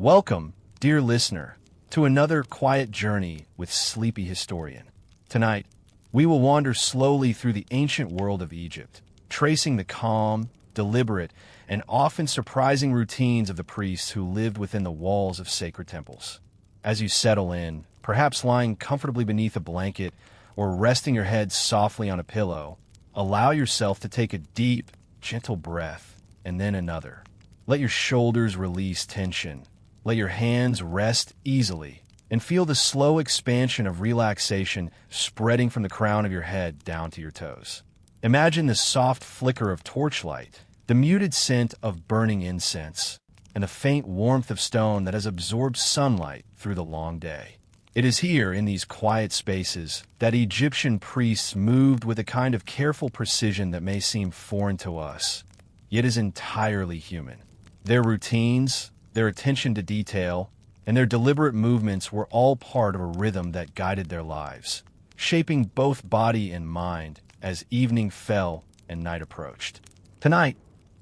Welcome, dear listener, to another quiet journey with Sleepy Historian. Tonight, we will wander slowly through the ancient world of Egypt, tracing the calm, deliberate, and often surprising routines of the priests who lived within the walls of sacred temples. As you settle in, perhaps lying comfortably beneath a blanket or resting your head softly on a pillow, allow yourself to take a deep, gentle breath and then another. Let your shoulders release tension. Let your hands rest easily and feel the slow expansion of relaxation spreading from the crown of your head down to your toes. Imagine the soft flicker of torchlight, the muted scent of burning incense, and the faint warmth of stone that has absorbed sunlight through the long day. It is here, in these quiet spaces, that Egyptian priests moved with a kind of careful precision that may seem foreign to us, yet is entirely human. Their routines, their attention to detail, and their deliberate movements were all part of a rhythm that guided their lives, shaping both body and mind as evening fell and night approached. Tonight,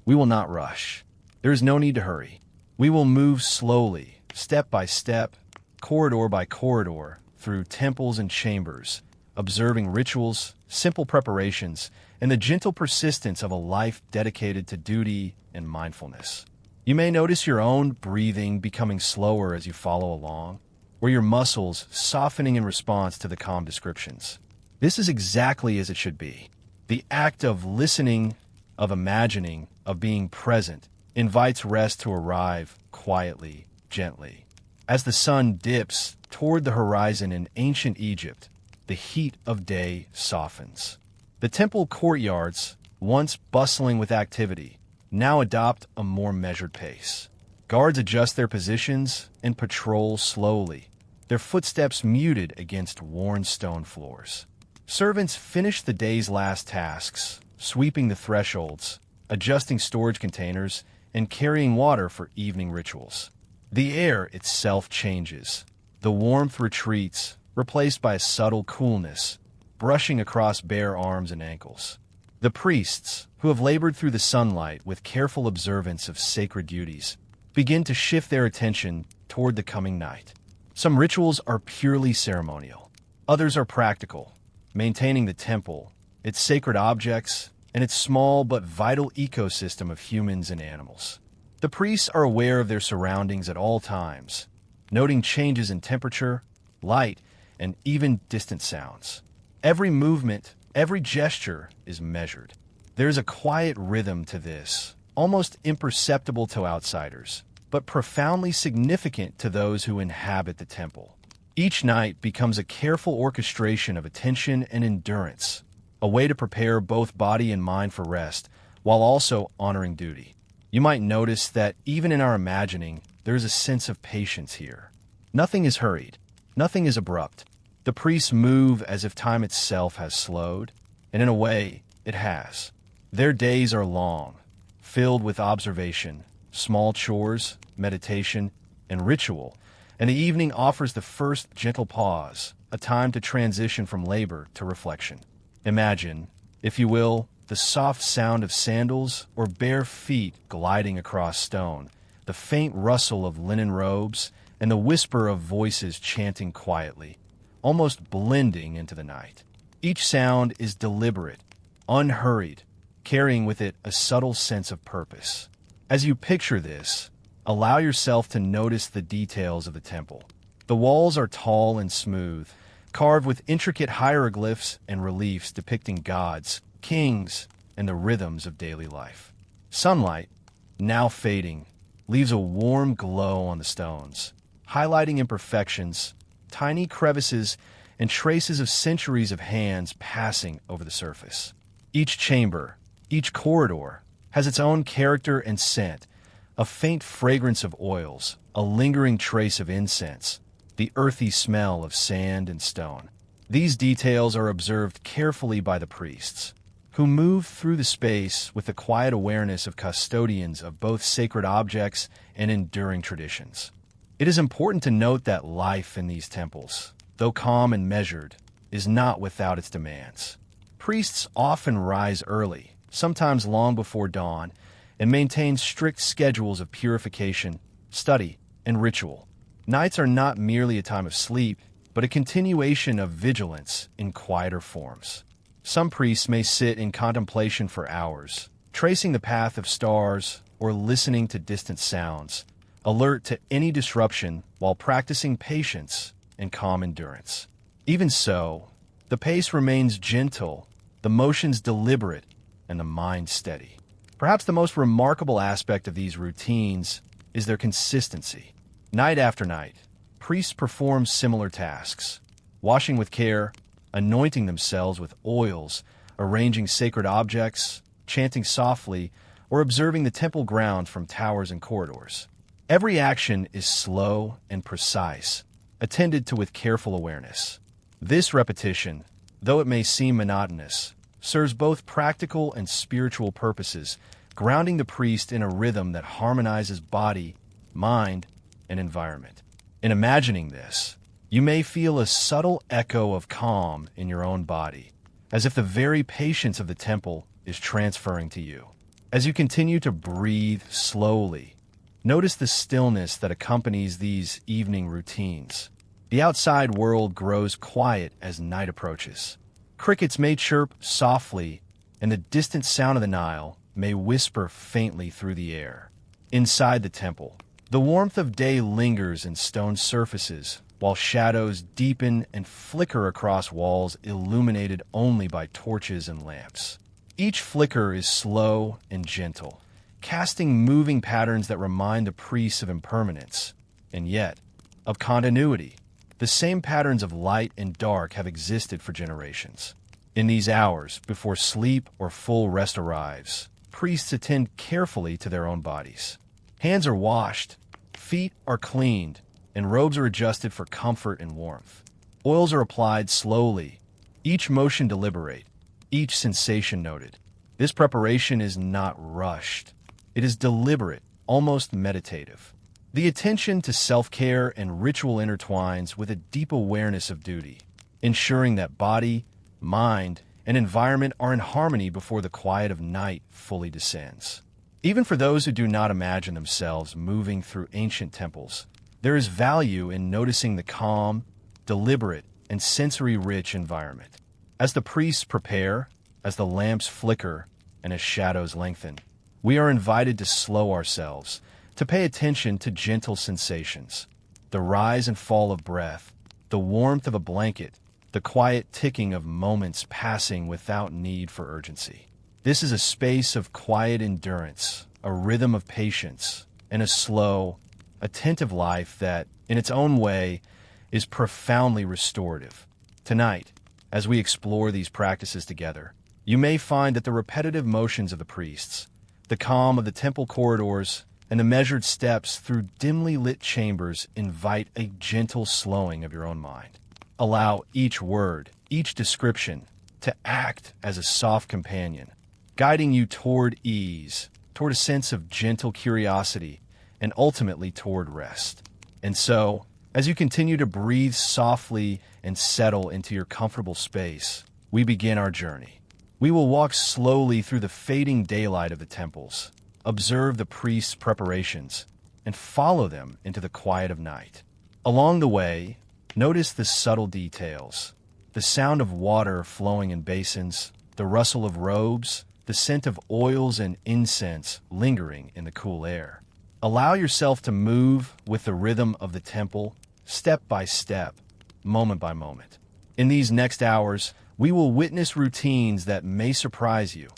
we will not rush. There is no need to hurry. We will move slowly, step by step, corridor by corridor, through temples and chambers, observing rituals, simple preparations, and the gentle persistence of a life dedicated to duty and mindfulness. You may notice your own breathing becoming slower as you follow along, or your muscles softening in response to the calm descriptions. This is exactly as it should be. The act of listening, of imagining, of being present, invites rest to arrive quietly, gently. As the sun dips toward the horizon in ancient Egypt, the heat of day softens. The temple courtyards, once bustling with activity, now adopt a more measured pace. Guards adjust their positions and patrol slowly, their footsteps muted against worn stone floors. Servants finish the day's last tasks, sweeping the thresholds, adjusting storage containers, and carrying water for evening rituals. The air itself changes. The warmth retreats, replaced by a subtle coolness, brushing across bare arms and ankles. The priests, who have labored through the sunlight with careful observance of sacred duties, begin to shift their attention toward the coming night. Some rituals are purely ceremonial. Others are practical, maintaining the temple, its sacred objects, and its small but vital ecosystem of humans and animals. The priests are aware of their surroundings at all times, noting changes in temperature, light, and even distant sounds. Every movement, every gesture is measured. There is a quiet rhythm to this, almost imperceptible to outsiders, but profoundly significant to those who inhabit the temple. Each night becomes a careful orchestration of attention and endurance, a way to prepare both body and mind for rest, while also honoring duty. You might notice that even in our imagining, there is a sense of patience here. Nothing is hurried. Nothing is abrupt. The priests move as if time itself has slowed, and in a way, it has. Their days are long, filled with observation, small chores, meditation, and ritual, and the evening offers the first gentle pause, a time to transition from labor to reflection. Imagine, if you will, the soft sound of sandals or bare feet gliding across stone, the faint rustle of linen robes, and the whisper of voices chanting quietly, almost blending into the night. Each sound is deliberate, unhurried, carrying with it a subtle sense of purpose. As you picture this, allow yourself to notice the details of the temple. The walls are tall and smooth, carved with intricate hieroglyphs and reliefs depicting gods, kings, and the rhythms of daily life. Sunlight, now fading, leaves a warm glow on the stones, highlighting imperfections, tiny crevices, and traces of centuries of hands passing over the surface. Each chamber, each corridor, has its own character and scent, a faint fragrance of oils, a lingering trace of incense, the earthy smell of sand and stone. These details are observed carefully by the priests, who move through the space with the quiet awareness of custodians of both sacred objects and enduring traditions. It is important to note that life in these temples, though calm and measured, is not without its demands. Priests often rise early, sometimes long before dawn, and maintain strict schedules of purification, study, and ritual. Nights are not merely a time of sleep, but a continuation of vigilance in quieter forms. Some priests may sit in contemplation for hours, tracing the path of stars or listening to distant sounds, alert to any disruption while practicing patience and calm endurance. Even so, the pace remains gentle, the motions deliberate, and the mind steady. Perhaps the most remarkable aspect of these routines is their consistency. Night after night, priests perform similar tasks, washing with care, anointing themselves with oils, arranging sacred objects, chanting softly, or observing the temple ground from towers and corridors. Every action is slow and precise, attended to with careful awareness. This repetition, though it may seem monotonous, serves both practical and spiritual purposes, grounding the priest in a rhythm that harmonizes body, mind, and environment. In imagining this, you may feel a subtle echo of calm in your own body, as if the very patience of the temple is transferring to you. As you continue to breathe slowly, notice the stillness that accompanies these evening routines. The outside world grows quiet as night approaches. Crickets may chirp softly, and the distant sound of the Nile may whisper faintly through the air. Inside the temple, the warmth of day lingers in stone surfaces, while shadows deepen and flicker across walls illuminated only by torches and lamps. Each flicker is slow and gentle, casting moving patterns that remind the priests of impermanence, and yet of continuity. The same patterns of light and dark have existed for generations. In these hours, before sleep or full rest arrives, priests attend carefully to their own bodies. Hands are washed, feet are cleaned, and robes are adjusted for comfort and warmth. Oils are applied slowly, each motion deliberate, each sensation noted. This preparation is not rushed. It is deliberate, almost meditative. The attention to self-care and ritual intertwines with a deep awareness of duty, ensuring that body, mind, and environment are in harmony before the quiet of night fully descends. Even for those who do not imagine themselves moving through ancient temples, there is value in noticing the calm, deliberate, and sensory-rich environment. As the priests prepare, as the lamps flicker, and as shadows lengthen, we are invited to slow ourselves, to pay attention to gentle sensations, the rise and fall of breath, the warmth of a blanket, the quiet ticking of moments passing without need for urgency. This is a space of quiet endurance, a rhythm of patience, and a slow, attentive life that, in its own way, is profoundly restorative. Tonight, as we explore these practices together, you may find that the repetitive motions of the priests, the calm of the temple corridors, and the measured steps through dimly lit chambers invite a gentle slowing of your own mind. Allow each word, each description, to act as a soft companion, guiding you toward ease, toward a sense of gentle curiosity, and ultimately toward rest. And so, as you continue to breathe softly and settle into your comfortable space, we begin our journey. We will walk slowly through the fading daylight of the temples, observe the priests' preparations, and follow them into the quiet of night. Along the way, notice the subtle details, the sound of water flowing in basins, the rustle of robes, the scent of oils and incense lingering in the cool air. Allow yourself to move with the rhythm of the temple, step by step, moment by moment. In these next hours, we will witness routines that may surprise you,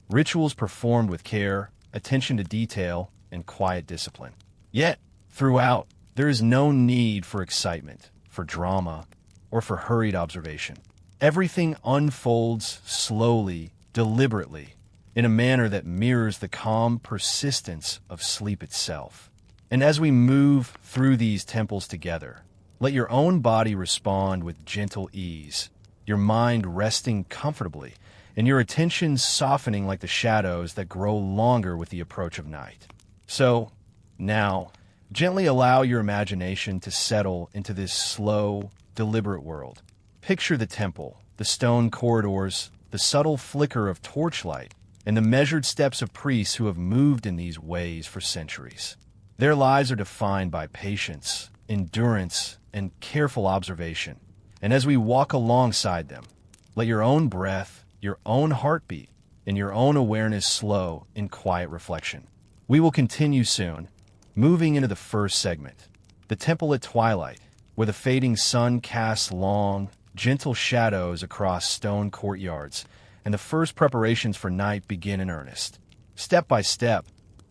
rituals performed with care, attention to detail, and quiet discipline. Yet, throughout, there is no need for excitement, for drama, or for hurried observation. Everything unfolds slowly, deliberately, in a manner that mirrors the calm persistence of sleep itself. And as we move through these temples together, let your own body respond with gentle ease, your mind resting comfortably, and your attention softening like the shadows that grow longer with the approach of night. So, now, gently allow your imagination to settle into this slow, deliberate world. Picture the temple, the stone corridors, the subtle flicker of torchlight, and the measured steps of priests who have moved in these ways for centuries. Their lives are defined by patience, endurance, and careful observation. And as we walk alongside them, let your own breath, your own heartbeat, and your own awareness slow in quiet reflection. We will continue soon, moving into the first segment, the temple at twilight, where the fading sun casts long, gentle shadows across stone courtyards, and the first preparations for night begin in earnest. Step by step,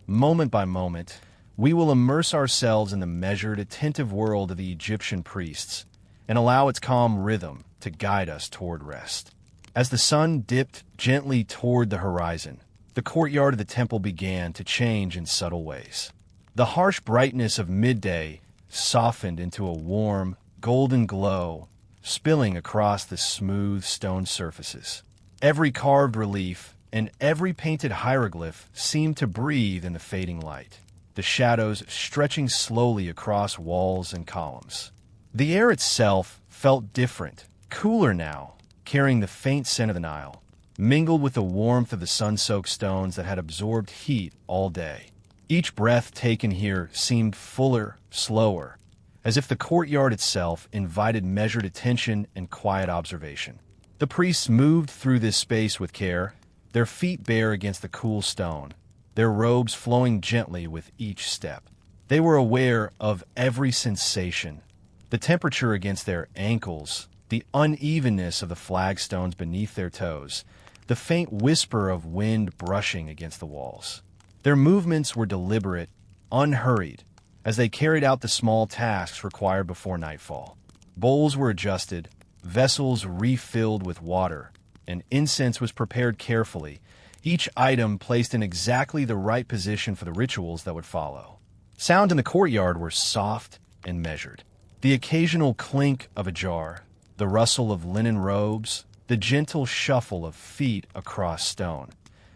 moment by moment, we will immerse ourselves in the measured, attentive world of the Egyptian priests and allow its calm rhythm to guide us toward rest. As the sun dipped gently toward the horizon, the courtyard of the temple began to change in subtle ways. The harsh brightness of midday softened into a warm, golden glow, spilling across the smooth stone surfaces. Every carved relief and every painted hieroglyph seemed to breathe in the fading light, the shadows stretching slowly across walls and columns. The air itself felt different, cooler now, carrying the faint scent of the Nile, mingled with the warmth of the sun-soaked stones that had absorbed heat all day. Each breath taken here seemed fuller, slower, as if the courtyard itself invited measured attention and quiet observation. The priests moved through this space with care, their feet bare against the cool stone, their robes flowing gently with each step. They were aware of every sensation, the temperature against their ankles, the unevenness of the flagstones beneath their toes, the faint whisper of wind brushing against the walls. Their movements were deliberate, unhurried, as they carried out the small tasks required before nightfall. Bowls were adjusted, vessels refilled with water, and incense was prepared carefully, each item placed in exactly the right position for the rituals that would follow. Sound in the courtyard were soft and measured. The occasional clink of a jar, the rustle of linen robes, the gentle shuffle of feet across stone.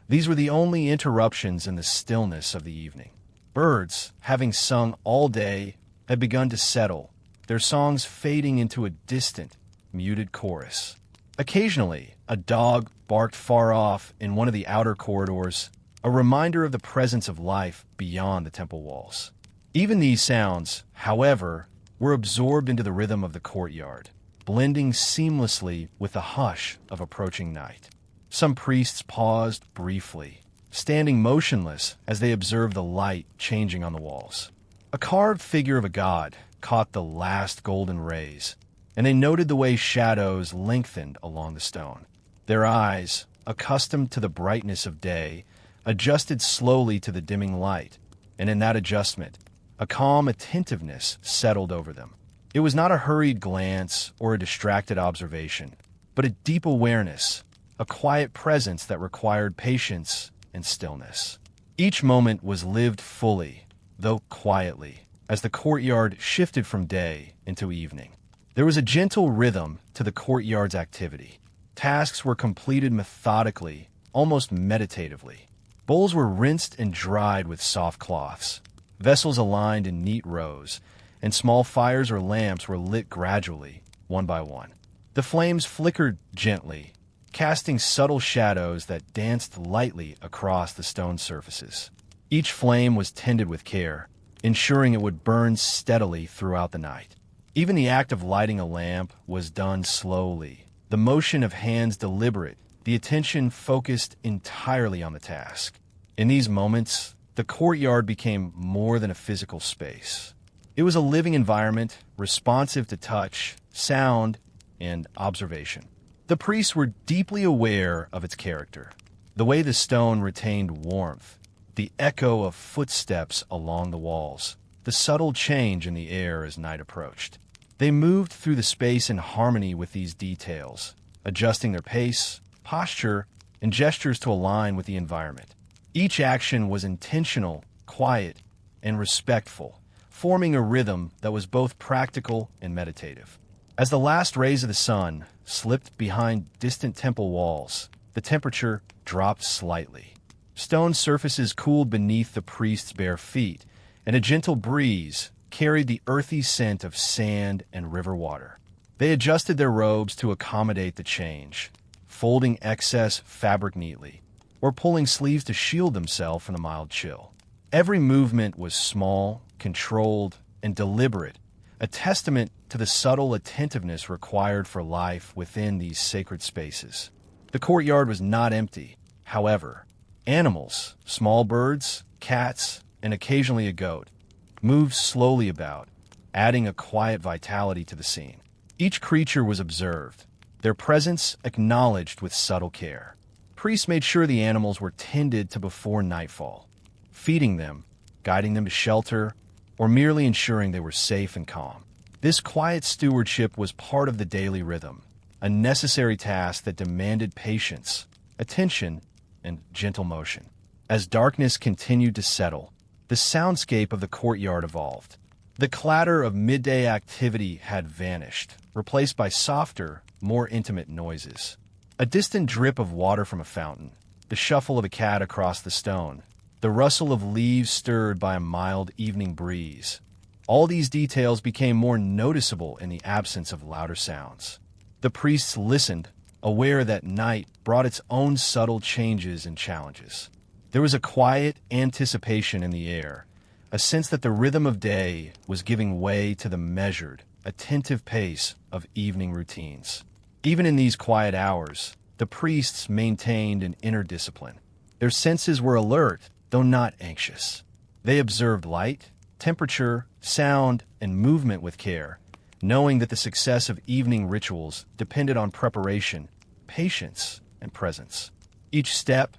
These were the only interruptions in the stillness of the evening. Birds, having sung all day, had begun to settle, their songs fading into a distant, muted chorus. Occasionally, a dog barked far off in one of the outer corridors, a reminder of the presence of life beyond the temple walls. Even these sounds, however, were absorbed into the rhythm of the courtyard, blending seamlessly with the hush of approaching night. Some priests paused briefly, standing motionless as they observed the light changing on the walls. A carved figure of a god caught the last golden rays, and they noted the way shadows lengthened along the stone. Their eyes, accustomed to the brightness of day, adjusted slowly to the dimming light, and in that adjustment, a calm attentiveness settled over them. It was not a hurried glance or a distracted observation, but a deep awareness, a quiet presence that required patience and stillness. Each moment was lived fully, though quietly, as the courtyard shifted from day into evening. There was a gentle rhythm to the courtyard's activity. Tasks were completed methodically, almost meditatively. Bowls were rinsed and dried with soft cloths, vessels aligned in neat rows, and small fires or lamps were lit gradually, one by one. The flames flickered gently, casting subtle shadows that danced lightly across the stone surfaces. Each flame was tended with care, ensuring it would burn steadily throughout the night. Even the act of lighting a lamp was done slowly, the motion of hands deliberate, the attention focused entirely on the task. In these moments, the courtyard became more than a physical space. It was a living environment, responsive to touch, sound, and observation. The priests were deeply aware of its character, the way the stone retained warmth, the echo of footsteps along the walls, the subtle change in the air as night approached. They moved through the space in harmony with these details, adjusting their pace, posture, and gestures to align with the environment. Each action was intentional, quiet, and respectful, forming a rhythm that was both practical and meditative. As the last rays of the sun slipped behind distant temple walls, the temperature dropped slightly. Stone surfaces cooled beneath the priest's bare feet, and a gentle breeze carried the earthy scent of sand and river water. They adjusted their robes to accommodate the change, folding excess fabric neatly, or pulling sleeves to shield themselves from the mild chill. Every movement was small, controlled, and deliberate, a testament to the subtle attentiveness required for life within these sacred spaces. The courtyard was not empty, however. Animals, small birds, cats, and occasionally a goat, moved slowly about, adding a quiet vitality to the scene. Each creature was observed, their presence acknowledged with subtle care. Priests made sure the animals were tended to before nightfall, feeding them, guiding them to shelter, or merely ensuring they were safe and calm. This quiet stewardship was part of the daily rhythm, a necessary task that demanded patience, attention, and gentle motion. As darkness continued to settle, the soundscape of the courtyard evolved. The clatter of midday activity had vanished, replaced by softer, more intimate noises. A distant drip of water from a fountain, the shuffle of a cat across the stone, the rustle of leaves stirred by a mild evening breeze. All these details became more noticeable in the absence of louder sounds. The priests listened, aware that night brought its own subtle changes and challenges. There was a quiet anticipation in the air, a sense that the rhythm of day was giving way to the measured, attentive pace of evening routines. Even in these quiet hours, the priests maintained an inner discipline. Their senses were alert, though not anxious. They observed light, temperature, sound, and movement with care, knowing that the success of evening rituals depended on preparation, patience, and presence. Each step,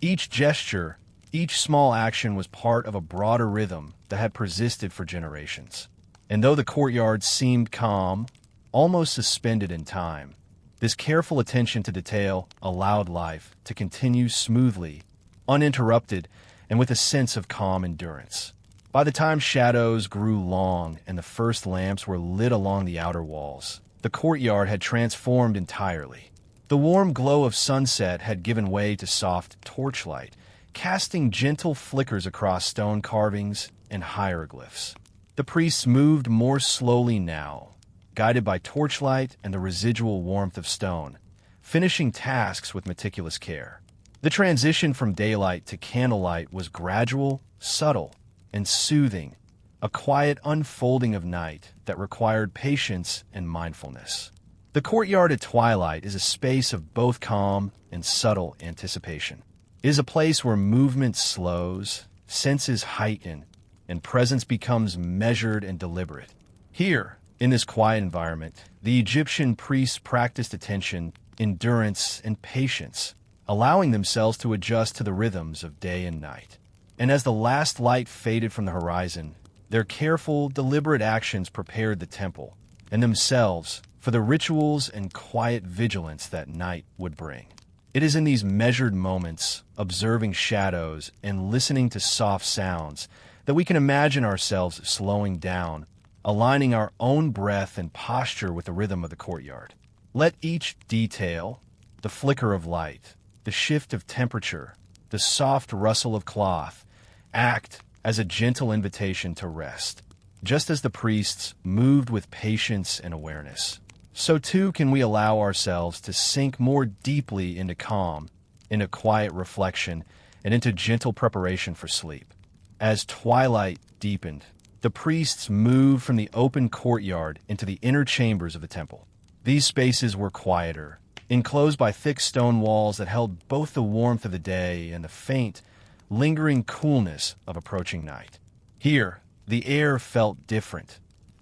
each gesture, each small action was part of a broader rhythm that had persisted for generations. And though the courtyard seemed calm, almost suspended in time, this careful attention to detail allowed life to continue smoothly, uninterrupted, and with a sense of calm endurance. By the time shadows grew long and the first lamps were lit along the outer walls, the courtyard had transformed entirely. The warm glow of sunset had given way to soft torchlight, casting gentle flickers across stone carvings and hieroglyphs. The priests moved more slowly now, guided by torchlight and the residual warmth of stone, finishing tasks with meticulous care. The transition from daylight to candlelight was gradual, subtle, and soothing, a quiet unfolding of night that required patience and mindfulness. The courtyard at twilight is a space of both calm and subtle anticipation. It is a place where movement slows, senses heighten, and presence becomes measured and deliberate. Here, in this quiet environment, the Egyptian priests practiced attention, endurance, and patience, allowing themselves to adjust to the rhythms of day and night. And as the last light faded from the horizon, their careful, deliberate actions prepared the temple and themselves for the rituals and quiet vigilance that night would bring. It is in these measured moments, observing shadows and listening to soft sounds, that we can imagine ourselves slowing down, aligning our own breath and posture with the rhythm of the courtyard. Let each detail, the flicker of light, the shift of temperature, the soft rustle of cloth, act as a gentle invitation to rest. Just as the priests moved with patience and awareness, so too can we allow ourselves to sink more deeply into calm, into quiet reflection, and into gentle preparation for sleep. As twilight deepened, the priests moved from the open courtyard into the inner chambers of the temple. These spaces were quieter, enclosed by thick stone walls that held both the warmth of the day and the faint, lingering coolness of approaching night. Here, the air felt different,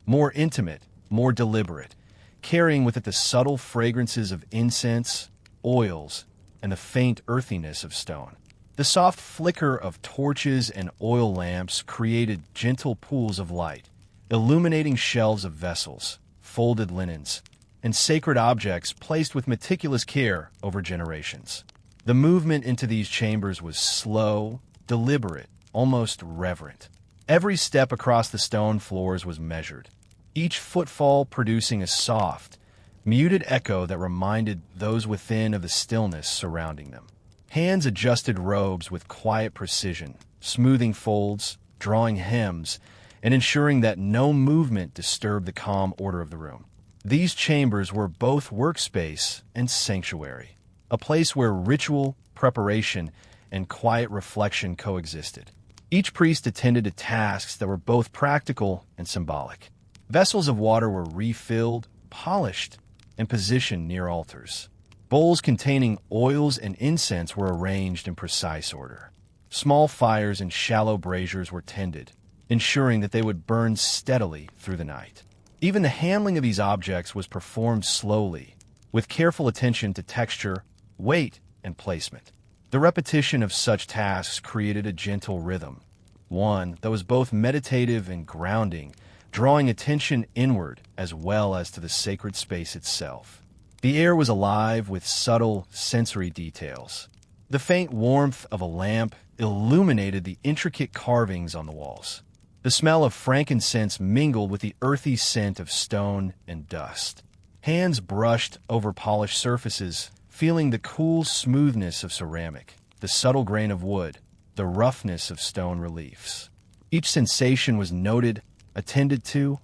more intimate, more deliberate, carrying with it the subtle fragrances of incense, oils, and the faint earthiness of stone. The soft flicker of torches and oil lamps created gentle pools of light, illuminating shelves of vessels, folded linens, and sacred objects placed with meticulous care over generations. The movement into these chambers was slow, deliberate, almost reverent. Every step across the stone floors was measured, each footfall producing a soft, muted echo that reminded those within of the stillness surrounding them. Hands adjusted robes with quiet precision, smoothing folds, drawing hems, and ensuring that no movement disturbed the calm order of the room. These chambers were both workspace and sanctuary, a place where ritual, preparation, and quiet reflection coexisted. Each priest attended to tasks that were both practical and symbolic. Vessels of water were refilled, polished, and positioned near altars. Bowls containing oils and incense were arranged in precise order. Small fires and shallow braziers were tended, ensuring that they would burn steadily through the night. Even the handling of these objects was performed slowly, with careful attention to texture, weight, and placement. The repetition of such tasks created a gentle rhythm, one that was both meditative and grounding, drawing attention inward as well as to the sacred space itself. The air was alive with subtle sensory details. The faint warmth of a lamp illuminated the intricate carvings on the walls. The smell of frankincense mingled with the earthy scent of stone and dust. Hands brushed over polished surfaces, feeling the cool smoothness of ceramic, the subtle grain of wood, the roughness of stone reliefs. Each sensation was noted, attended to,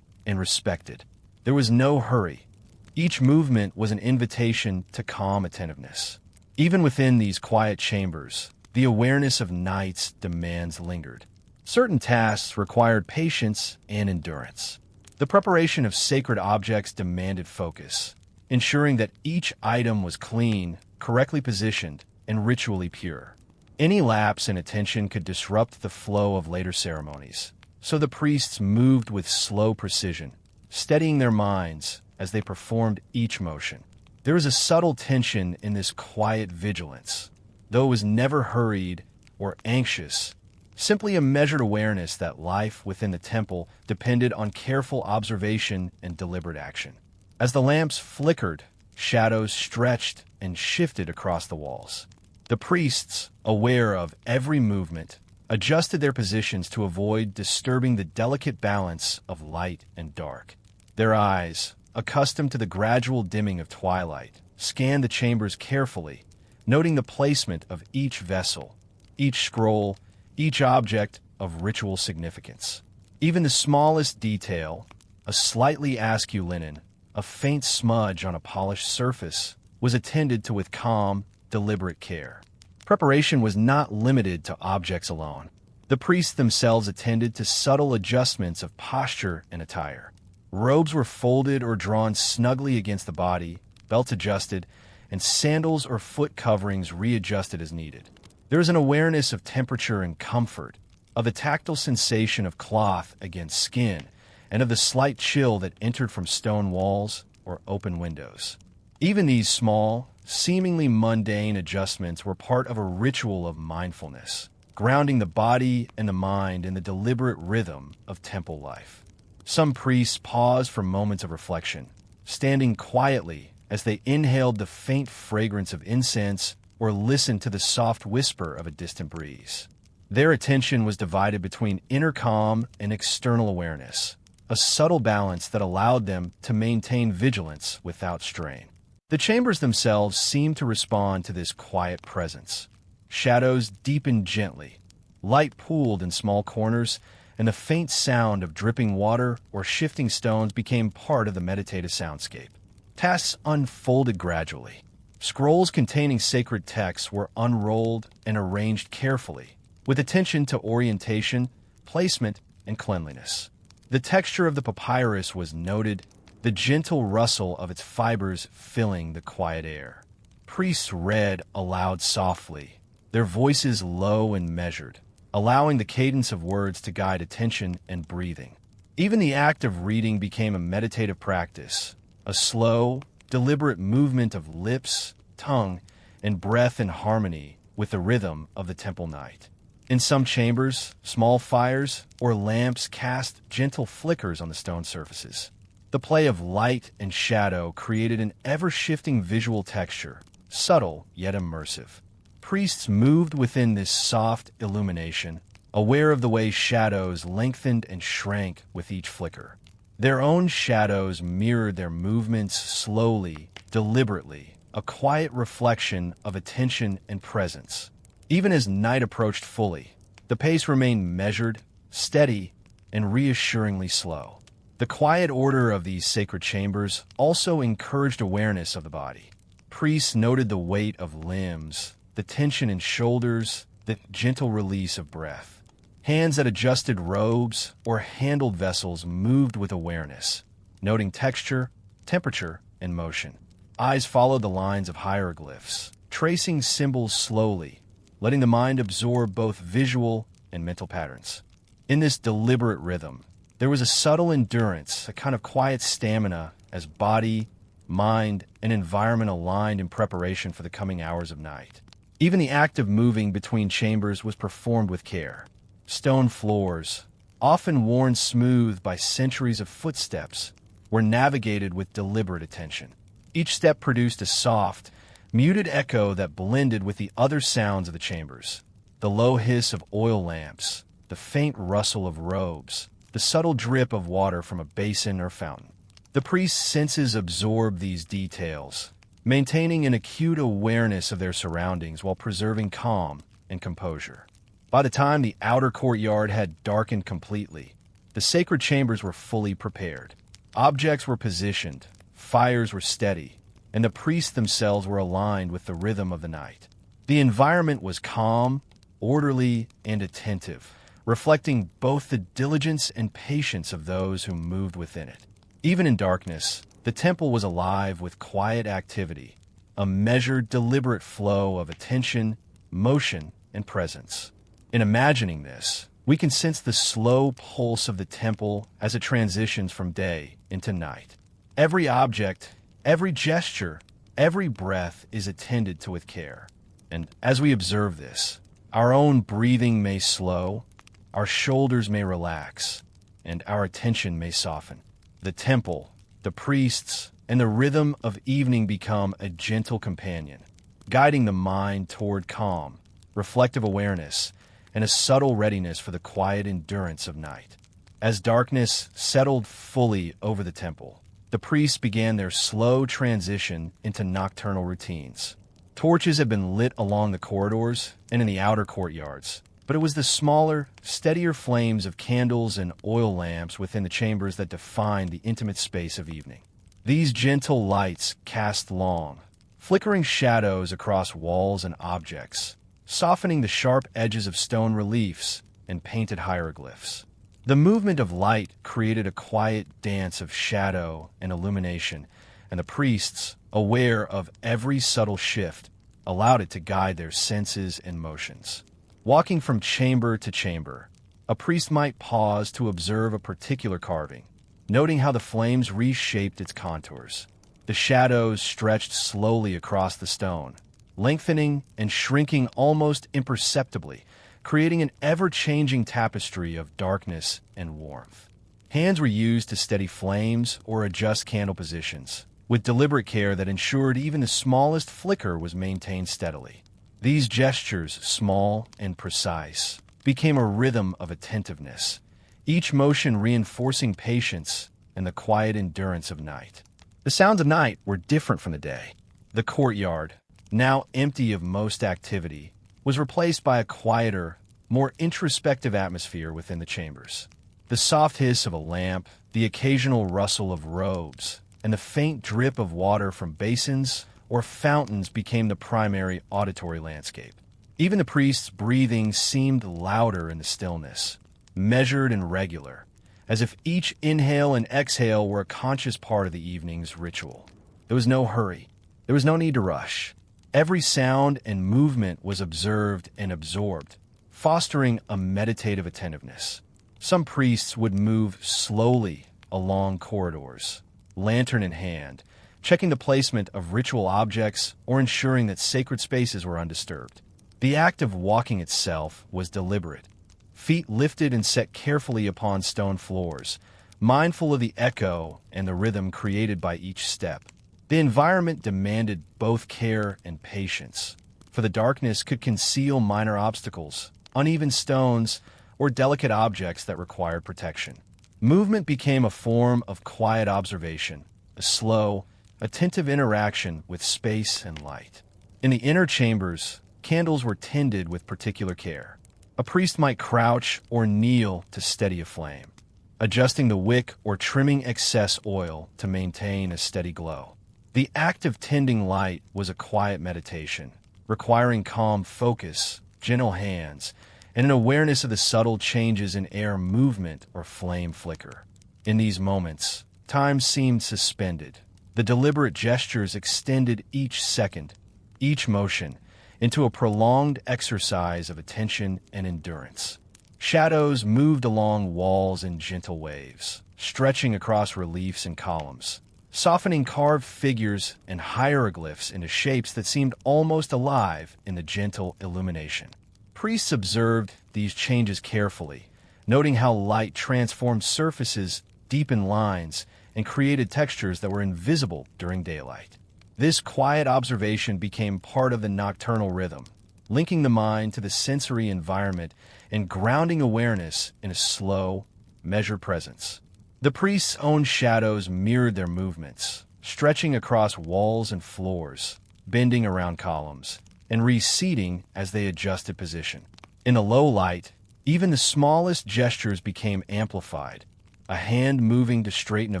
and respected. There was no hurry. Each movement was an invitation to calm attentiveness. Even within these quiet chambers, the awareness of night's demands lingered. Certain tasks required patience and endurance. The preparation of sacred objects demanded focus, ensuring that each item was clean, correctly positioned, and ritually pure. Any lapse in attention could disrupt the flow of later ceremonies, so the priests moved with slow precision, steadying their minds as they performed each motion. There was a subtle tension in this quiet vigilance, though it was never hurried or anxious, simply a measured awareness that life within the temple depended on careful observation and deliberate action. As the lamps flickered, shadows stretched and shifted across the walls. The priests, aware of every movement, adjusted their positions to avoid disturbing the delicate balance of light and dark. Their eyes, accustomed to the gradual dimming of twilight, scanned the chambers carefully, noting the placement of each vessel, each scroll, each object of ritual significance. Even the smallest detail, a slightly askew linen, a faint smudge on a polished surface, was attended to with calm, deliberate care. Preparation was not limited to objects alone. The priests themselves attended to subtle adjustments of posture and attire. Robes were folded or drawn snugly against the body, belts adjusted, and sandals or foot coverings readjusted as needed. There is an awareness of temperature and comfort, of the tactile sensation of cloth against skin, and of the slight chill that entered from stone walls or open windows. Even these small, seemingly mundane adjustments were part of a ritual of mindfulness, grounding the body and the mind in the deliberate rhythm of temple life. Some priests paused for moments of reflection, standing quietly as they inhaled the faint fragrance of incense or listened to the soft whisper of a distant breeze. Their attention was divided between inner calm and external awareness, a subtle balance that allowed them to maintain vigilance without strain. The chambers themselves seemed to respond to this quiet presence. Shadows deepened gently, light pooled in small corners, and the faint sound of dripping water or shifting stones became part of the meditative soundscape. Tasks unfolded gradually. Scrolls containing sacred texts were unrolled and arranged carefully, with attention to orientation, placement, and cleanliness. The texture of the papyrus was noted, the gentle rustle of its fibers filling the quiet air. Priests read aloud softly, their voices low and measured, allowing the cadence of words to guide attention and breathing. Even the act of reading became a meditative practice, a slow, deliberate movement of lips, tongue, and breath in harmony with the rhythm of the temple night. In some chambers, small fires or lamps cast gentle flickers on the stone surfaces. The play of light and shadow created an ever-shifting visual texture, subtle yet immersive. Priests moved within this soft illumination, aware of the way shadows lengthened and shrank with each flicker. Their own shadows mirrored their movements slowly, deliberately, a quiet reflection of attention and presence. Even as night approached fully, the pace remained measured, steady, and reassuringly slow. The quiet order of these sacred chambers also encouraged awareness of the body. Priests noted the weight of limbs, the tension in shoulders, the gentle release of breath. Hands that adjusted robes or handled vessels moved with awareness, noting texture, temperature, and motion. Eyes followed the lines of hieroglyphs, tracing symbols slowly, letting the mind absorb both visual and mental patterns. In this deliberate rhythm, there was a subtle endurance, a kind of quiet stamina as body, mind, and environment aligned in preparation for the coming hours of night. Even the act of moving between chambers was performed with care. Stone floors, often worn smooth by centuries of footsteps, were navigated with deliberate attention. Each step produced a soft, muted echo that blended with the other sounds of the chambers. The low hiss of oil lamps, the faint rustle of robes, the subtle drip of water from a basin or fountain. The priest's senses absorbed these details, maintaining an acute awareness of their surroundings while preserving calm and composure. By the time the outer courtyard had darkened completely, the sacred chambers were fully prepared. Objects were positioned, fires were steady, and the priests themselves were aligned with the rhythm of the night. The environment was calm, orderly, and attentive, reflecting both the diligence and patience of those who moved within it. Even in darkness, the temple was alive with quiet activity, a measured, deliberate flow of attention, motion, and presence. In imagining this, we can sense the slow pulse of the temple as it transitions from day into night. Every object, every gesture, every breath is attended to with care. And as we observe this, our own breathing may slow, our shoulders may relax, and our attention may soften. The temple, the priests, and the rhythm of evening become a gentle companion, guiding the mind toward calm, reflective awareness, and a subtle readiness for the quiet endurance of night. As darkness settled fully over the temple, the priests began their slow transition into nocturnal routines. Torches had been lit along the corridors and in the outer courtyards, but it was the smaller, steadier flames of candles and oil lamps within the chambers that defined the intimate space of evening. These gentle lights cast long, flickering shadows across walls and objects, softening the sharp edges of stone reliefs and painted hieroglyphs. The movement of light created a quiet dance of shadow and illumination, and the priests, aware of every subtle shift, allowed it to guide their senses and motions. Walking from chamber to chamber, a priest might pause to observe a particular carving, noting how the flames reshaped its contours. The shadows stretched slowly across the stone, lengthening and shrinking almost imperceptibly, creating an ever-changing tapestry of darkness and warmth. Hands were used to steady flames or adjust candle positions, with deliberate care that ensured even the smallest flicker was maintained steadily. These gestures, small and precise, became a rhythm of attentiveness, each motion reinforcing patience and the quiet endurance of night. The sounds of night were different from the day. The courtyard, now empty of most activity, was replaced by a quieter, more introspective atmosphere within the chambers. The soft hiss of a lamp, the occasional rustle of robes, and the faint drip of water from basins or fountains became the primary auditory landscape. Even the priest's breathing seemed louder in the stillness, measured and regular, as if each inhale and exhale were a conscious part of the evening's ritual. There was no hurry. There was no need to rush. Every sound and movement was observed and absorbed, fostering a meditative attentiveness. Some priests would move slowly along corridors, lantern in hand, checking the placement of ritual objects or ensuring that sacred spaces were undisturbed. The act of walking itself was deliberate, feet lifted and set carefully upon stone floors, mindful of the echo and the rhythm created by each step. The environment demanded both care and patience, for the darkness could conceal minor obstacles, uneven stones, or delicate objects that required protection. Movement became a form of quiet observation, a slow, attentive interaction with space and light. In the inner chambers, candles were tended with particular care. A priest might crouch or kneel to steady a flame, adjusting the wick or trimming excess oil to maintain a steady glow. The act of tending light was a quiet meditation, requiring calm focus, gentle hands, and an awareness of the subtle changes in air movement or flame flicker. In these moments, time seemed suspended. The deliberate gestures extended each second, each motion, into a prolonged exercise of attention and endurance. Shadows moved along walls in gentle waves, stretching across reliefs and columns, softening carved figures and hieroglyphs into shapes that seemed almost alive in the gentle illumination. Priests observed these changes carefully, noting how light transformed surfaces, deepened lines, and created textures that were invisible during daylight. This quiet observation became part of the nocturnal rhythm, linking the mind to the sensory environment and grounding awareness in a slow, measured presence. The priest's own shadows mirrored their movements, stretching across walls and floors, bending around columns, and receding as they adjusted position. In the low light, even the smallest gestures became amplified, a hand moving to straighten a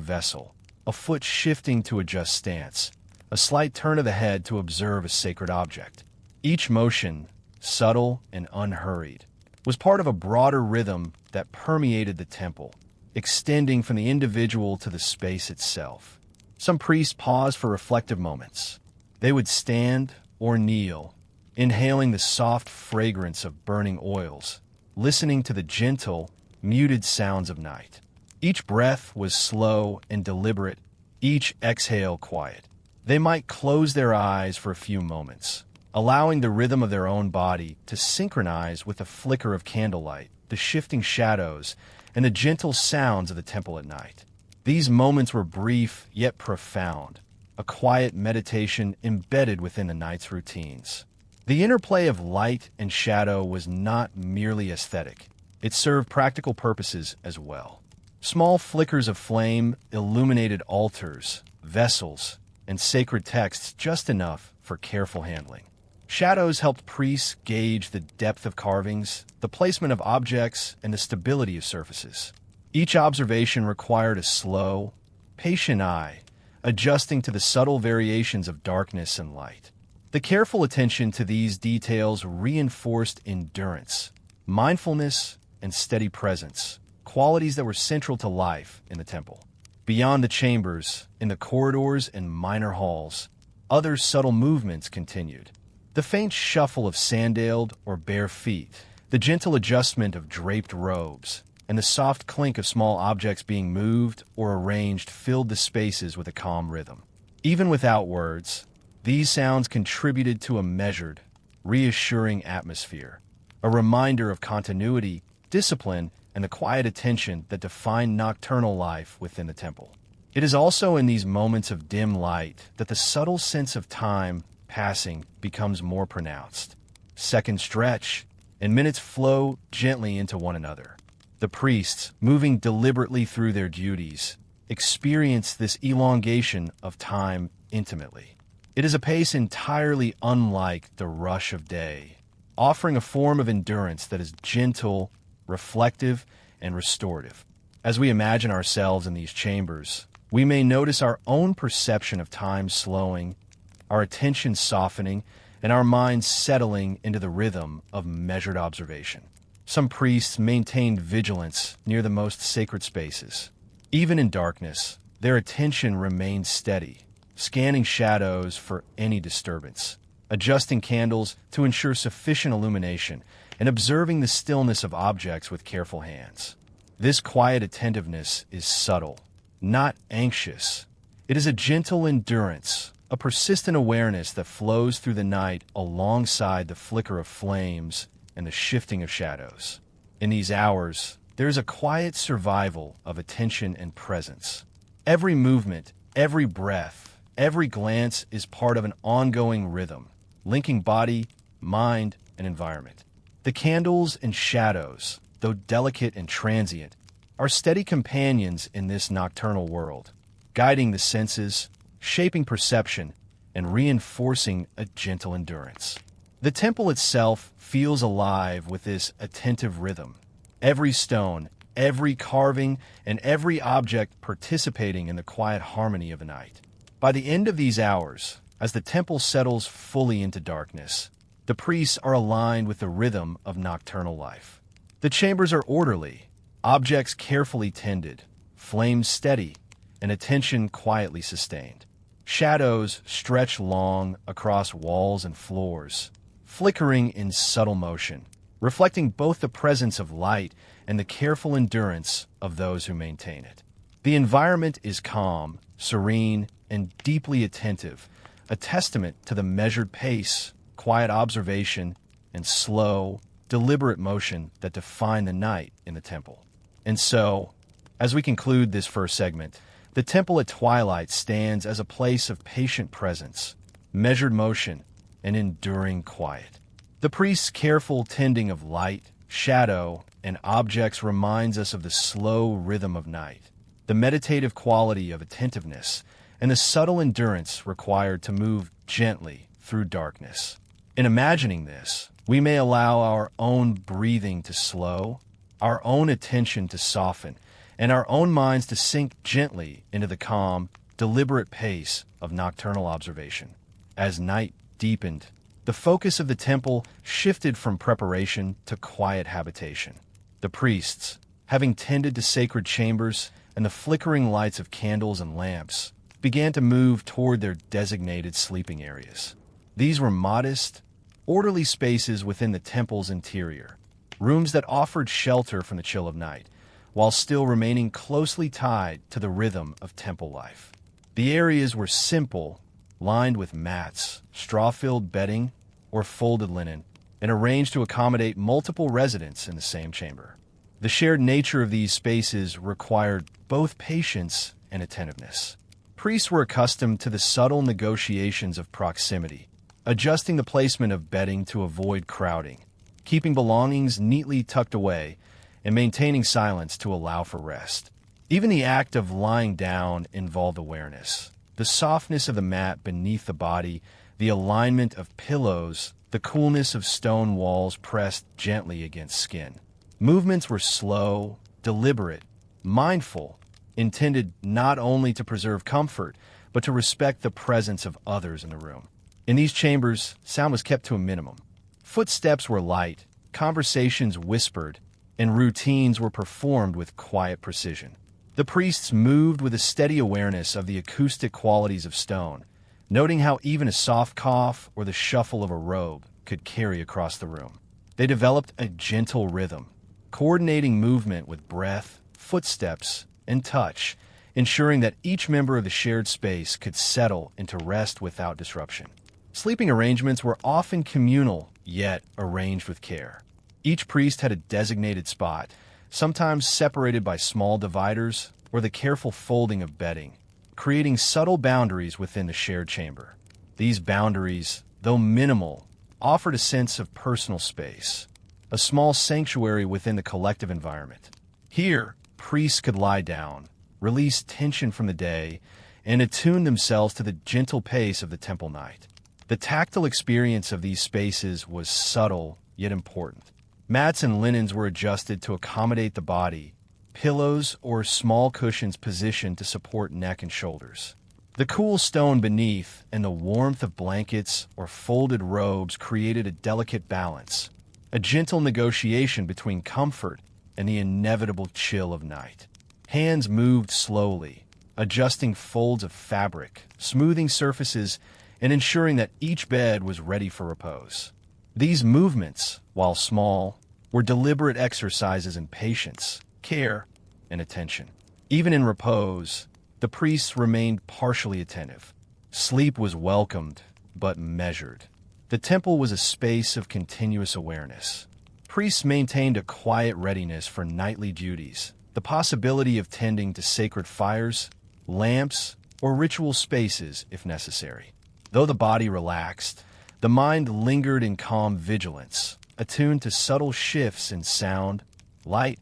vessel, a foot shifting to adjust stance, a slight turn of the head to observe a sacred object. Each motion, subtle and unhurried, was part of a broader rhythm that permeated the temple, extending from the individual to the space itself. Some priests paused for reflective moments. They would stand or kneel, inhaling the soft fragrance of burning oils, listening to the gentle, muted sounds of night. Each breath was slow and deliberate, each exhale quiet. They might close their eyes for a few moments, allowing the rhythm of their own body to synchronize with the flicker of candlelight, the shifting shadows, and the gentle sounds of the temple at night. These moments were brief yet profound, a quiet meditation embedded within the night's routines. The interplay of light and shadow was not merely aesthetic. It served practical purposes as well. Small flickers of flame illuminated altars, vessels, and sacred texts just enough for careful handling. Shadows helped priests gauge the depth of carvings, the placement of objects, and the stability of surfaces. Each observation required a slow, patient eye, adjusting to the subtle variations of darkness and light. The careful attention to these details reinforced endurance, mindfulness, and steady presence, qualities that were central to life in the temple. Beyond the chambers, in the corridors and minor halls, other subtle movements continued. The faint shuffle of sandaled or bare feet, the gentle adjustment of draped robes, and the soft clink of small objects being moved or arranged filled the spaces with a calm rhythm. Even without words, these sounds contributed to a measured, reassuring atmosphere, a reminder of continuity, discipline, and the quiet attention that defined nocturnal life within the temple. It is also in these moments of dim light that the subtle sense of time passing becomes more pronounced. Seconds stretch, and minutes flow gently into one another. The priests, moving deliberately through their duties, experience this elongation of time intimately. It is a pace entirely unlike the rush of day, offering a form of endurance that is gentle, reflective, and restorative. As we imagine ourselves in these chambers, we may notice our own perception of time slowing, our attention softening, and our minds settling into the rhythm of measured observation. Some priests maintained vigilance near the most sacred spaces. Even in darkness, their attention remained steady, scanning shadows for any disturbance, adjusting candles to ensure sufficient illumination, and observing the stillness of objects with careful hands. This quiet attentiveness is subtle, not anxious. It is a gentle endurance, a persistent awareness that flows through the night alongside the flicker of flames and the shifting of shadows. In these hours, there is a quiet survival of attention and presence. Every movement, every breath, every glance is part of an ongoing rhythm, linking body, mind, and environment. The candles and shadows, though delicate and transient, are steady companions in this nocturnal world, guiding the senses, shaping perception, and reinforcing a gentle endurance. The temple itself feels alive with this attentive rhythm. Every stone, every carving, and every object participating in the quiet harmony of the night. By the end of these hours, as the temple settles fully into darkness, The priests are aligned with the rhythm of nocturnal life. The chambers are orderly, objects carefully tended, flames steady, and attention quietly sustained. Shadows stretch long across walls and floors, flickering in subtle motion, reflecting both the presence of light and the careful endurance of those who maintain it. The environment is calm, serene, and deeply attentive, a testament to the measured pace, quiet observation, and slow, deliberate motion that define the night in the temple. And so, as we conclude this first segment, the temple at twilight stands as a place of patient presence, measured motion, and enduring quiet. The priest's careful tending of light, shadow, and objects reminds us of the slow rhythm of night, the meditative quality of attentiveness, and the subtle endurance required to move gently through darkness. In imagining this, we may allow our own breathing to slow, our own attention to soften, and our own minds to sink gently into the calm, deliberate pace of nocturnal observation. As night deepened, the focus of the temple shifted from preparation to quiet habitation. The priests, having tended to sacred chambers and the flickering lights of candles and lamps, began to move toward their designated sleeping areas. These were modest, orderly spaces within the temple's interior, rooms that offered shelter from the chill of night, while still remaining closely tied to the rhythm of temple life. The areas were simple, lined with mats, straw-filled bedding, or folded linen, and arranged to accommodate multiple residents in the same chamber. The shared nature of these spaces required both patience and attentiveness. Priests were accustomed to the subtle negotiations of proximity, adjusting the placement of bedding to avoid crowding, keeping belongings neatly tucked away, and maintaining silence to allow for rest. Even the act of lying down involved awareness. The softness of the mat beneath the body, the alignment of pillows, the coolness of stone walls pressed gently against skin. Movements were slow, deliberate, mindful, intended not only to preserve comfort, but to respect the presence of others in the room. In these chambers, sound was kept to a minimum. Footsteps were light, conversations whispered, and routines were performed with quiet precision. The priests moved with a steady awareness of the acoustic qualities of stone, noting how even a soft cough or the shuffle of a robe could carry across the room. They developed a gentle rhythm, coordinating movement with breath, footsteps, and touch, ensuring that each member of the shared space could settle into rest without disruption. Sleeping arrangements were often communal, yet arranged with care. Each priest had a designated spot, sometimes separated by small dividers or the careful folding of bedding, creating subtle boundaries within the shared chamber. These boundaries, though minimal, offered a sense of personal space, a small sanctuary within the collective environment. Here, priests could lie down, release tension from the day, and attune themselves to the gentle pace of the temple night. The tactile experience of these spaces was subtle yet important. Mats and linens were adjusted to accommodate the body, pillows or small cushions positioned to support neck and shoulders. The cool stone beneath and the warmth of blankets or folded robes created a delicate balance, a gentle negotiation between comfort and the inevitable chill of night. Hands moved slowly, adjusting folds of fabric, smoothing surfaces, and ensuring that each bed was ready for repose. These movements, while small, were deliberate exercises in patience, care, and attention. Even in repose, the priests remained partially attentive. Sleep was welcomed, but measured. The temple was a space of continuous awareness. Priests maintained a quiet readiness for nightly duties, the possibility of tending to sacred fires, lamps, or ritual spaces if necessary. Though the body relaxed, the mind lingered in calm vigilance, attuned to subtle shifts in sound, light,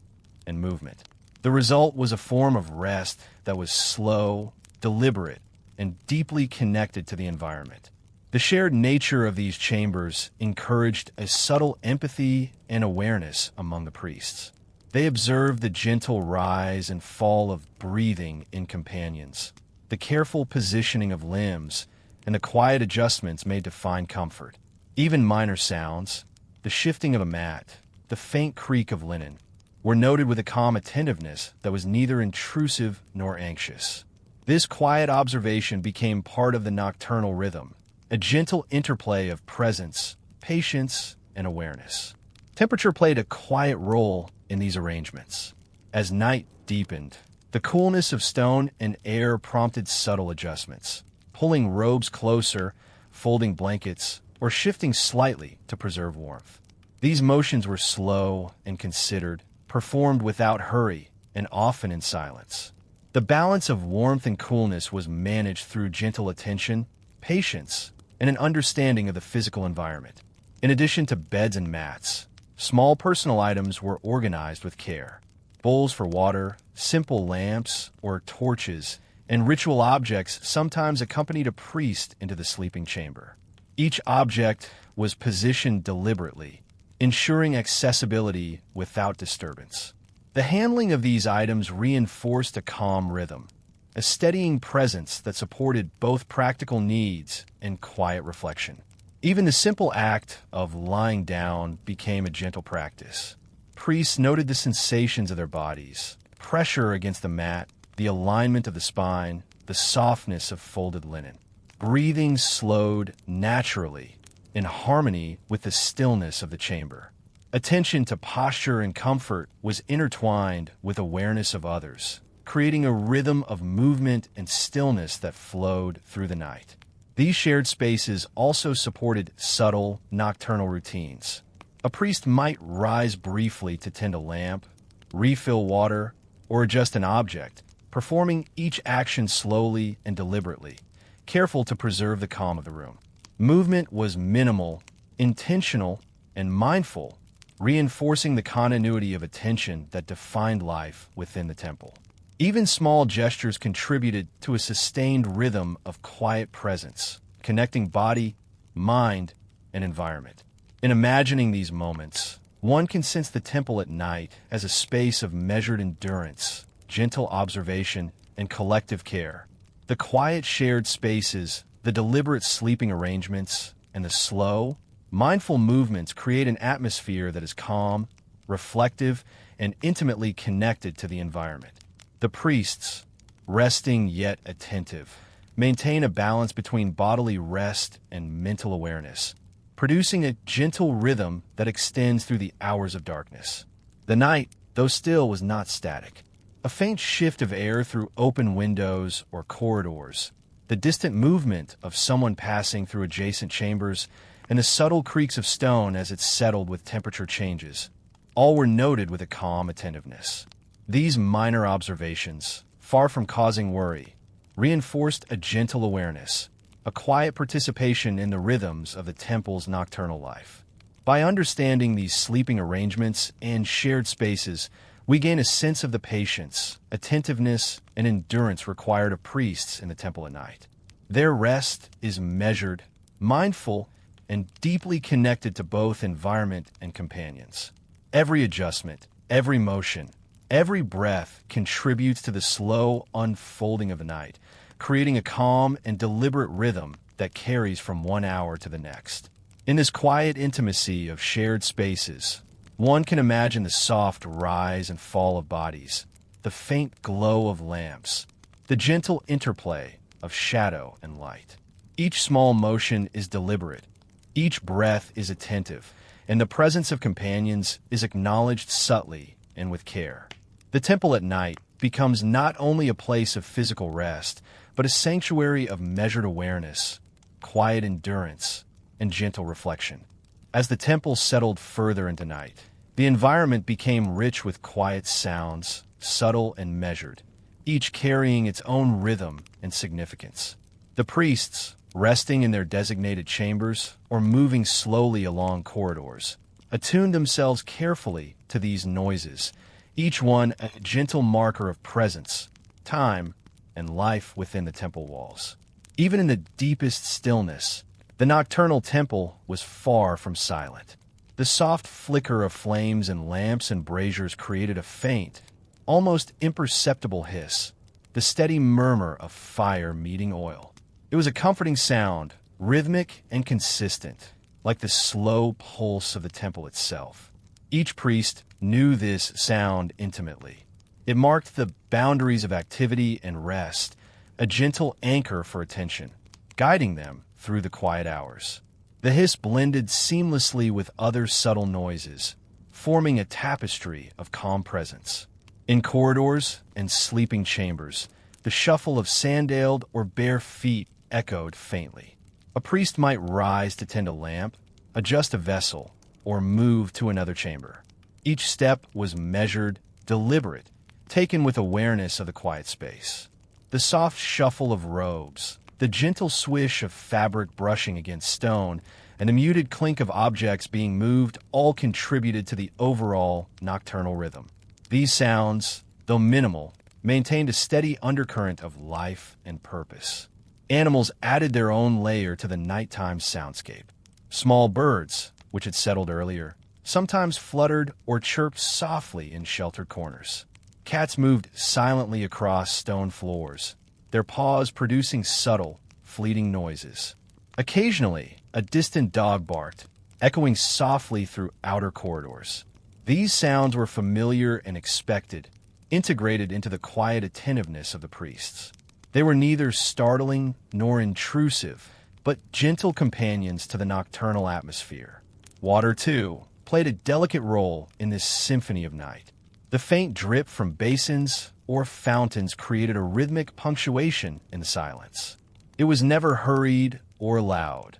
and movement. The result was a form of rest that was slow, deliberate, and deeply connected to the environment. The shared nature of these chambers encouraged a subtle empathy and awareness among the priests. They observed the gentle rise and fall of breathing in companions, the careful positioning of limbs, and the quiet adjustments made to find comfort. Even minor sounds, the shifting of a mat, the faint creak of linen, were noted with a calm attentiveness that was neither intrusive nor anxious. This quiet observation became part of the nocturnal rhythm, a gentle interplay of presence, patience, and awareness. Temperature played a quiet role in these arrangements. As night deepened, the coolness of stone and air prompted subtle adjustments, pulling robes closer, folding blankets, or shifting slightly to preserve warmth. These motions were slow and considered, performed without hurry and often in silence. The balance of warmth and coolness was managed through gentle attention, patience, and an understanding of the physical environment. In addition to beds and mats, small personal items were organized with care. Bowls for water, simple lamps or torches, and ritual objects sometimes accompanied a priest into the sleeping chamber. Each object was positioned deliberately, ensuring accessibility without disturbance. The handling of these items reinforced a calm rhythm, a steadying presence that supported both practical needs and quiet reflection. Even the simple act of lying down became a gentle practice. Priests noted the sensations of their bodies, pressure against the mat, the alignment of the spine, the softness of folded linen. Breathing slowed naturally, in harmony with the stillness of the chamber. Attention to posture and comfort was intertwined with awareness of others, creating a rhythm of movement and stillness that flowed through the night. These shared spaces also supported subtle, nocturnal routines. A priest might rise briefly to tend a lamp, refill water, or adjust an object, performing each action slowly and deliberately, careful to preserve the calm of the room. Movement was minimal, intentional, and mindful, reinforcing the continuity of attention that defined life within the temple. Even small gestures contributed to a sustained rhythm of quiet presence, connecting body, mind, and environment. In imagining these moments, one can sense the temple at night as a space of measured endurance, gentle observation, and collective care. The quiet shared spaces, the deliberate sleeping arrangements, and the slow, mindful movements create an atmosphere that is calm, reflective, and intimately connected to the environment. The priests, resting yet attentive, maintain a balance between bodily rest and mental awareness, producing a gentle rhythm that extends through the hours of darkness. The night, though still, was not static. A faint shift of air through open windows or corridors, the distant movement of someone passing through adjacent chambers, and the subtle creaks of stone as it settled with temperature changes, all were noted with a calm attentiveness. These minor observations, far from causing worry, reinforced a gentle awareness, a quiet participation in the rhythms of the temple's nocturnal life. By understanding these sleeping arrangements and shared spaces, we gain a sense of the patience, attentiveness, and endurance required of priests in the temple at night. Their rest is measured, mindful, and deeply connected to both environment and companions. Every adjustment, every motion, every breath contributes to the slow unfolding of the night, creating a calm and deliberate rhythm that carries from one hour to the next. In this quiet intimacy of shared spaces, one can imagine the soft rise and fall of bodies, the faint glow of lamps, the gentle interplay of shadow and light. Each small motion is deliberate, each breath is attentive, and the presence of companions is acknowledged subtly and with care. The temple at night becomes not only a place of physical rest, but a sanctuary of measured awareness, quiet endurance, and gentle reflection. As the temple settled further into night, the environment became rich with quiet sounds, subtle and measured, each carrying its own rhythm and significance. The priests, resting in their designated chambers or moving slowly along corridors, attuned themselves carefully to these noises, each one a gentle marker of presence, time, and life within the temple walls. Even in the deepest stillness, the nocturnal temple was far from silent. The soft flicker of flames and lamps and braziers created a faint, almost imperceptible hiss, the steady murmur of fire meeting oil. It was a comforting sound, rhythmic and consistent, like the slow pulse of the temple itself. Each priest knew this sound intimately. It marked the boundaries of activity and rest, a gentle anchor for attention, guiding them through the quiet hours. The hiss blended seamlessly with other subtle noises, forming a tapestry of calm presence. In corridors and sleeping chambers, the shuffle of sandaled or bare feet echoed faintly. A priest might rise to tend a lamp, adjust a vessel, or move to another chamber. Each step was measured, deliberate, taken with awareness of the quiet space. The soft shuffle of robes, the gentle swish of fabric brushing against stone, and the muted clink of objects being moved all contributed to the overall nocturnal rhythm. These sounds, though minimal, maintained a steady undercurrent of life and purpose. Animals added their own layer to the nighttime soundscape. Small birds, which had settled earlier, sometimes fluttered or chirped softly in sheltered corners. Cats moved silently across stone floors, their paws producing subtle, fleeting noises. Occasionally, a distant dog barked, echoing softly through outer corridors. These sounds were familiar and expected, integrated into the quiet attentiveness of the priests. They were neither startling nor intrusive, but gentle companions to the nocturnal atmosphere. Water, too, played a delicate role in this symphony of night. The faint drip from basins or fountains created a rhythmic punctuation in the silence. It was never hurried or loud,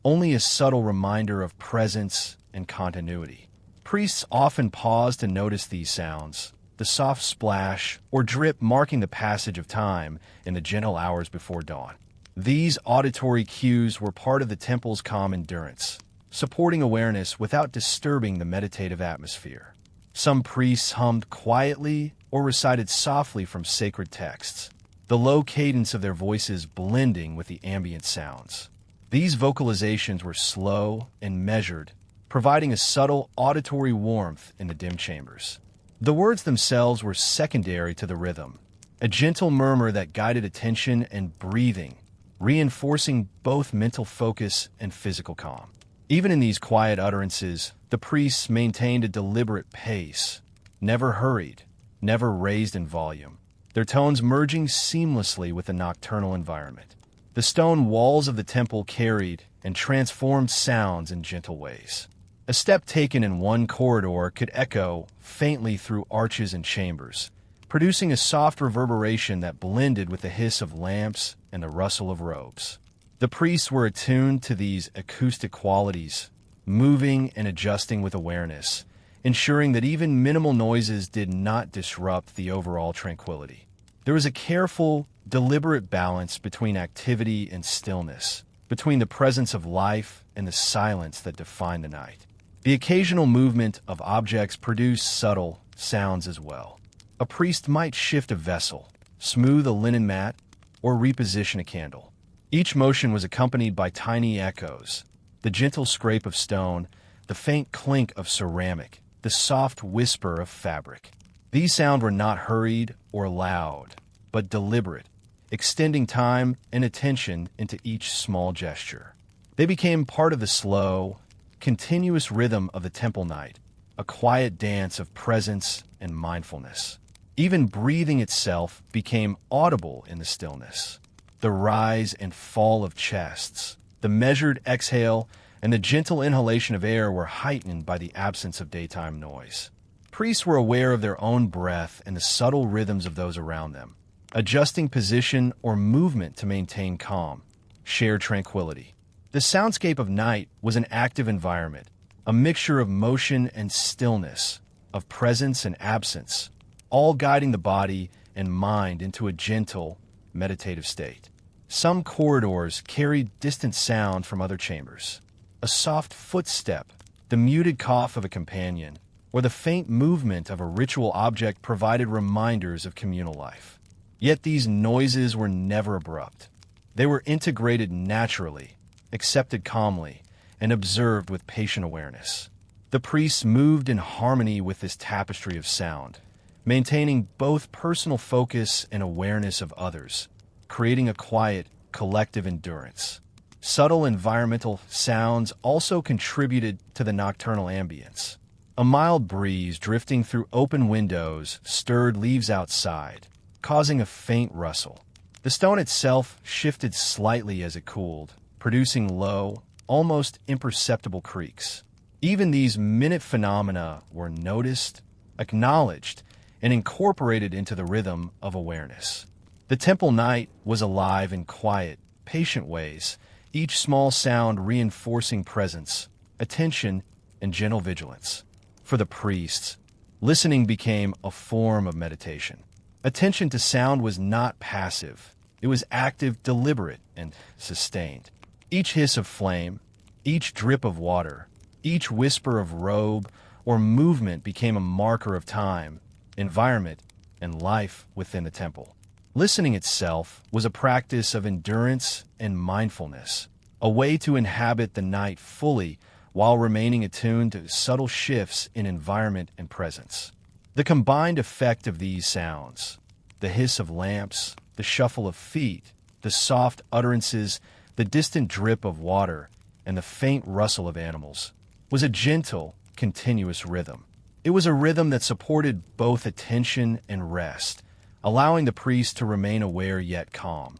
only a subtle reminder of presence and continuity. Priests often paused to notice these sounds, the soft splash or drip marking the passage of time in the gentle hours before dawn. These auditory cues were part of the temple's calm endurance, supporting awareness without disturbing the meditative atmosphere. Some priests hummed quietly or recited softly from sacred texts, the low cadence of their voices blending with the ambient sounds. These vocalizations were slow and measured, providing a subtle auditory warmth in the dim chambers. The words themselves were secondary to the rhythm, a gentle murmur that guided attention and breathing, reinforcing both mental focus and physical calm. Even in these quiet utterances, the priests maintained a deliberate pace, never hurried, never raised in volume, their tones merging seamlessly with the nocturnal environment. The stone walls of the temple carried and transformed sounds in gentle ways. A step taken in one corridor could echo faintly through arches and chambers, producing a soft reverberation that blended with the hiss of lamps and the rustle of robes. The priests were attuned to these acoustic qualities, moving and adjusting with awareness, ensuring that even minimal noises did not disrupt the overall tranquility. There was a careful, deliberate balance between activity and stillness, between the presence of life and the silence that defined the night. The occasional movement of objects produced subtle sounds as well. A priest might shift a vessel, smooth a linen mat, or reposition a candle. Each motion was accompanied by tiny echoes, the gentle scrape of stone, the faint clink of ceramic, the soft whisper of fabric. These sounds were not hurried or loud, but deliberate, extending time and attention into each small gesture. They became part of the slow, continuous rhythm of the temple night, a quiet dance of presence and mindfulness. Even breathing itself became audible in the stillness. The rise and fall of chests, the measured exhale, and the gentle inhalation of air were heightened by the absence of daytime noise. Priests were aware of their own breath and the subtle rhythms of those around them, adjusting position or movement to maintain calm, shared tranquility. The soundscape of night was an active environment, a mixture of motion and stillness, of presence and absence, all guiding the body and mind into a gentle, meditative state. Some corridors carried distant sound from other chambers. A soft footstep, the muted cough of a companion, or the faint movement of a ritual object provided reminders of communal life. Yet these noises were never abrupt. They were integrated naturally, accepted calmly, and observed with patient awareness. The priests moved in harmony with this tapestry of sound, maintaining both personal focus and awareness of others, creating a quiet, collective endurance. Subtle environmental sounds also contributed to the nocturnal ambience. A mild breeze drifting through open windows stirred leaves outside, causing a faint rustle. The stone itself shifted slightly as it cooled, producing low, almost imperceptible creaks. Even these minute phenomena were noticed, acknowledged, and incorporated into the rhythm of awareness. The temple night was alive in quiet, patient ways, each small sound reinforcing presence, attention, and gentle vigilance. For the priests, listening became a form of meditation. Attention to sound was not passive. It was active, deliberate, and sustained. Each hiss of flame, each drip of water, each whisper of robe or movement became a marker of time, environment, and life within the temple. Listening itself was a practice of endurance and mindfulness, a way to inhabit the night fully while remaining attuned to subtle shifts in environment and presence. The combined effect of these sounds, the hiss of lamps, the shuffle of feet, the soft utterances, the distant drip of water, and the faint rustle of animals, was a gentle, continuous rhythm. It was a rhythm that supported both attention and rest, allowing the priest to remain aware yet calm,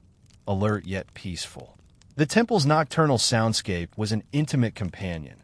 alert yet peaceful. The temple's nocturnal soundscape was an intimate companion,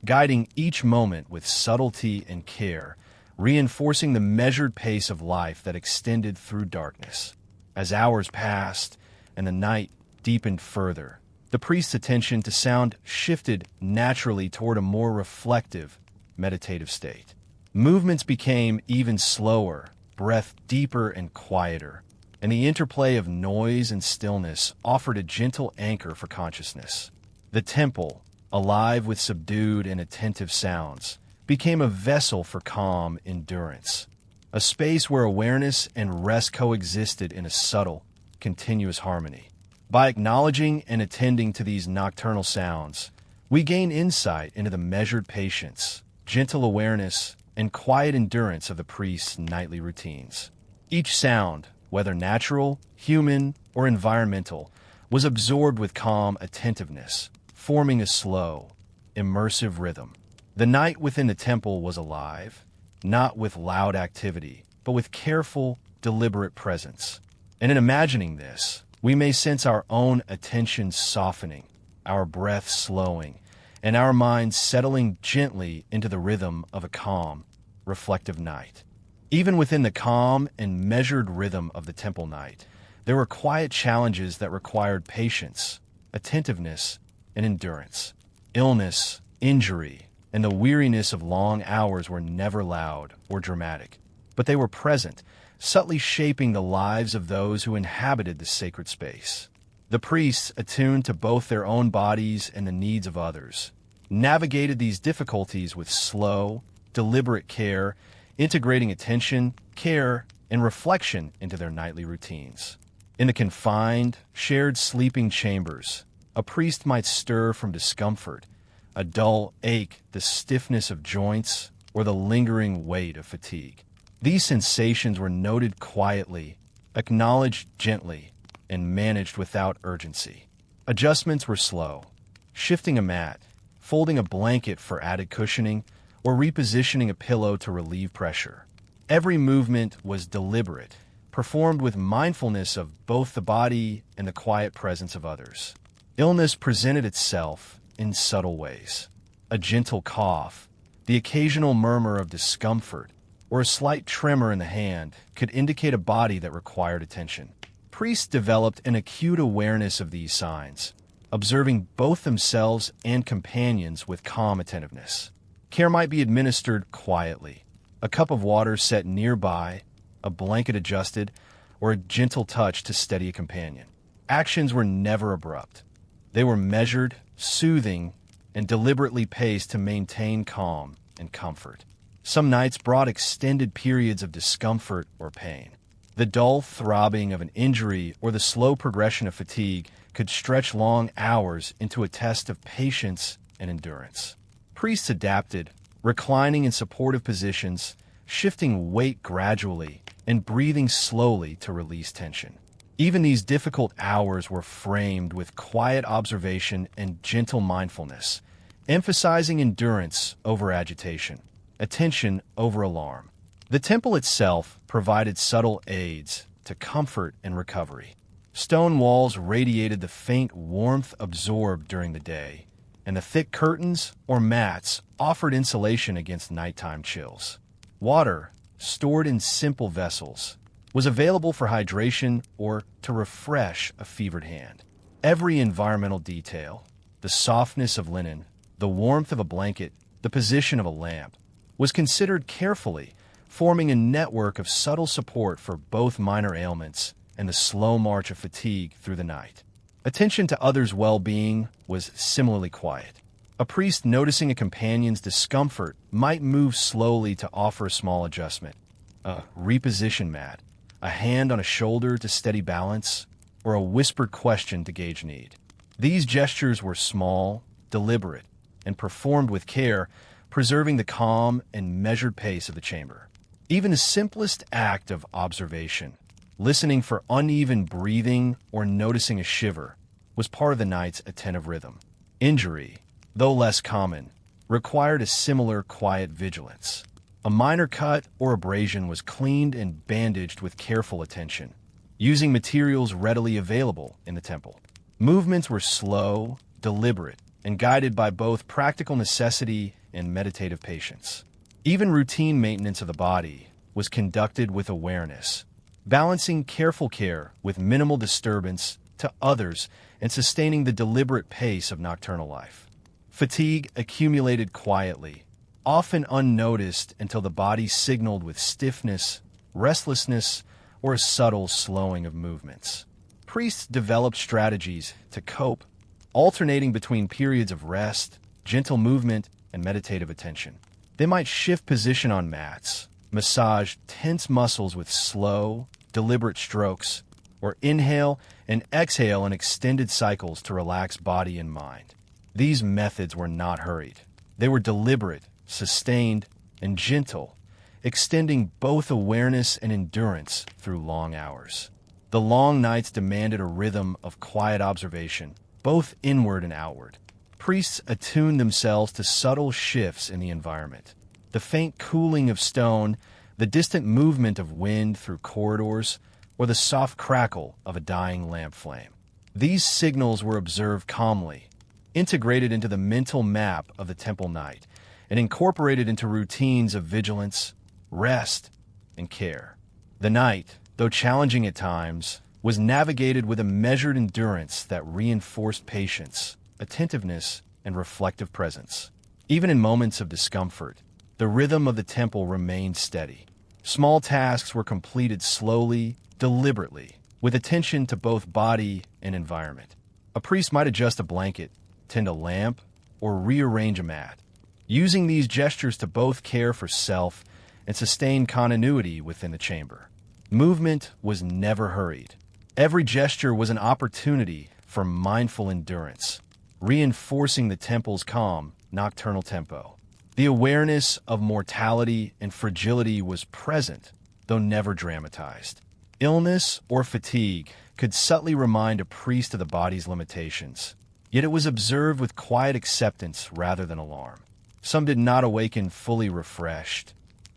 guiding each moment with subtlety and care, reinforcing the measured pace of life that extended through darkness. As hours passed and the night deepened further, the priest's attention to sound shifted naturally toward a more reflective, meditative state. Movements became even slower, breath deeper and quieter, and the interplay of noise and stillness offered a gentle anchor for consciousness. The temple, alive with subdued and attentive sounds, became a vessel for calm endurance, a space where awareness and rest coexisted in a subtle, continuous harmony. By acknowledging and attending to these nocturnal sounds, we gain insight into the measured patience, gentle awareness, and quiet endurance of the priest's nightly routines. Each sound, whether natural, human, or environmental, was absorbed with calm attentiveness, forming a slow, immersive rhythm. The night within the temple was alive, not with loud activity, but with careful, deliberate presence. And in imagining this, we may sense our own attention softening, our breath slowing, and our minds settling gently into the rhythm of a calm, reflective night. Even within the calm and measured rhythm of the temple night, there were quiet challenges that required patience, attentiveness, and endurance. Illness, injury, and the weariness of long hours were never loud or dramatic, but they were present, subtly shaping the lives of those who inhabited the sacred space. The priests, attuned to both their own bodies and the needs of others, navigated these difficulties with slow, deliberate care, integrating attention, care, and reflection into their nightly routines. In the confined, shared sleeping chambers, a priest might stir from discomfort, a dull ache, the stiffness of joints, or the lingering weight of fatigue. These sensations were noted quietly, acknowledged gently, and managed without urgency. Adjustments were slow, shifting a mat, folding a blanket for added cushioning, or repositioning a pillow to relieve pressure. Every movement was deliberate, performed with mindfulness of both the body and the quiet presence of others. Illness presented itself in subtle ways. A gentle cough, the occasional murmur of discomfort, or a slight tremor in the hand could indicate a body that required attention. Priests developed an acute awareness of these signs, observing both themselves and companions with calm attentiveness. Care might be administered quietly, a cup of water set nearby, a blanket adjusted, or a gentle touch to steady a companion. Actions were never abrupt. They were measured, soothing, and deliberately paced to maintain calm and comfort. Some nights brought extended periods of discomfort or pain. The dull throbbing of an injury or the slow progression of fatigue could stretch long hours into a test of patience and endurance. Priests adapted, reclining in supportive positions, shifting weight gradually, and breathing slowly to release tension. Even these difficult hours were framed with quiet observation and gentle mindfulness, emphasizing endurance over agitation, attention over alarm. The temple itself provided subtle aids to comfort and recovery. Stone walls radiated the faint warmth absorbed during the day, and the thick curtains or mats offered insulation against nighttime chills. Water, stored in simple vessels, was available for hydration or to refresh a fevered hand. Every environmental detail, the softness of linen, the warmth of a blanket, the position of a lamp, was considered carefully, forming a network of subtle support for both minor ailments and the slow march of fatigue through the night. Attention to others' well-being was similarly quiet. A priest noticing a companion's discomfort might move slowly to offer a small adjustment, a reposition mat, a hand on a shoulder to steady balance, or a whispered question to gauge need. These gestures were small, deliberate, and performed with care, preserving the calm and measured pace of the chamber. Even the simplest act of observation, listening for uneven breathing or noticing a shiver, was part of the night's attentive rhythm. Injury, though less common, required a similar quiet vigilance. A minor cut or abrasion was cleaned and bandaged with careful attention, using materials readily available in the temple. Movements were slow, deliberate, and guided by both practical necessity and meditative patience. Even routine maintenance of the body was conducted with awareness, balancing careful care with minimal disturbance to others and sustaining the deliberate pace of nocturnal life. Fatigue accumulated quietly, often unnoticed until the body signaled with stiffness, restlessness, or a subtle slowing of movements. Priests developed strategies to cope, alternating between periods of rest, gentle movement, and meditative attention. They might shift position on mats, massage tense muscles with slow, deliberate strokes, or inhale and exhale in extended cycles to relax body and mind. These methods were not hurried. They were deliberate, sustained, and gentle, extending both awareness and endurance through long hours. The long nights demanded a rhythm of quiet observation, both inward and outward. Priests attuned themselves to subtle shifts in the environment. The faint cooling of stone, the distant movement of wind through corridors, or the soft crackle of a dying lamp flame. These signals were observed calmly, integrated into the mental map of the temple night, and incorporated into routines of vigilance, rest, and care. The night, though challenging at times, was navigated with a measured endurance that reinforced patience, attentiveness, and reflective presence. Even in moments of discomfort, the rhythm of the temple remained steady. Small tasks were completed slowly, deliberately, with attention to both body and environment. A priest might adjust a blanket, tend a lamp, or rearrange a mat, using these gestures to both care for self and sustain continuity within the chamber. Movement was never hurried. Every gesture was an opportunity for mindful endurance, reinforcing the temple's calm, nocturnal tempo. The awareness of mortality and fragility was present, though never dramatized. Illness or fatigue could subtly remind a priest of the body's limitations, yet it was observed with quiet acceptance rather than alarm. Some did not awaken fully refreshed,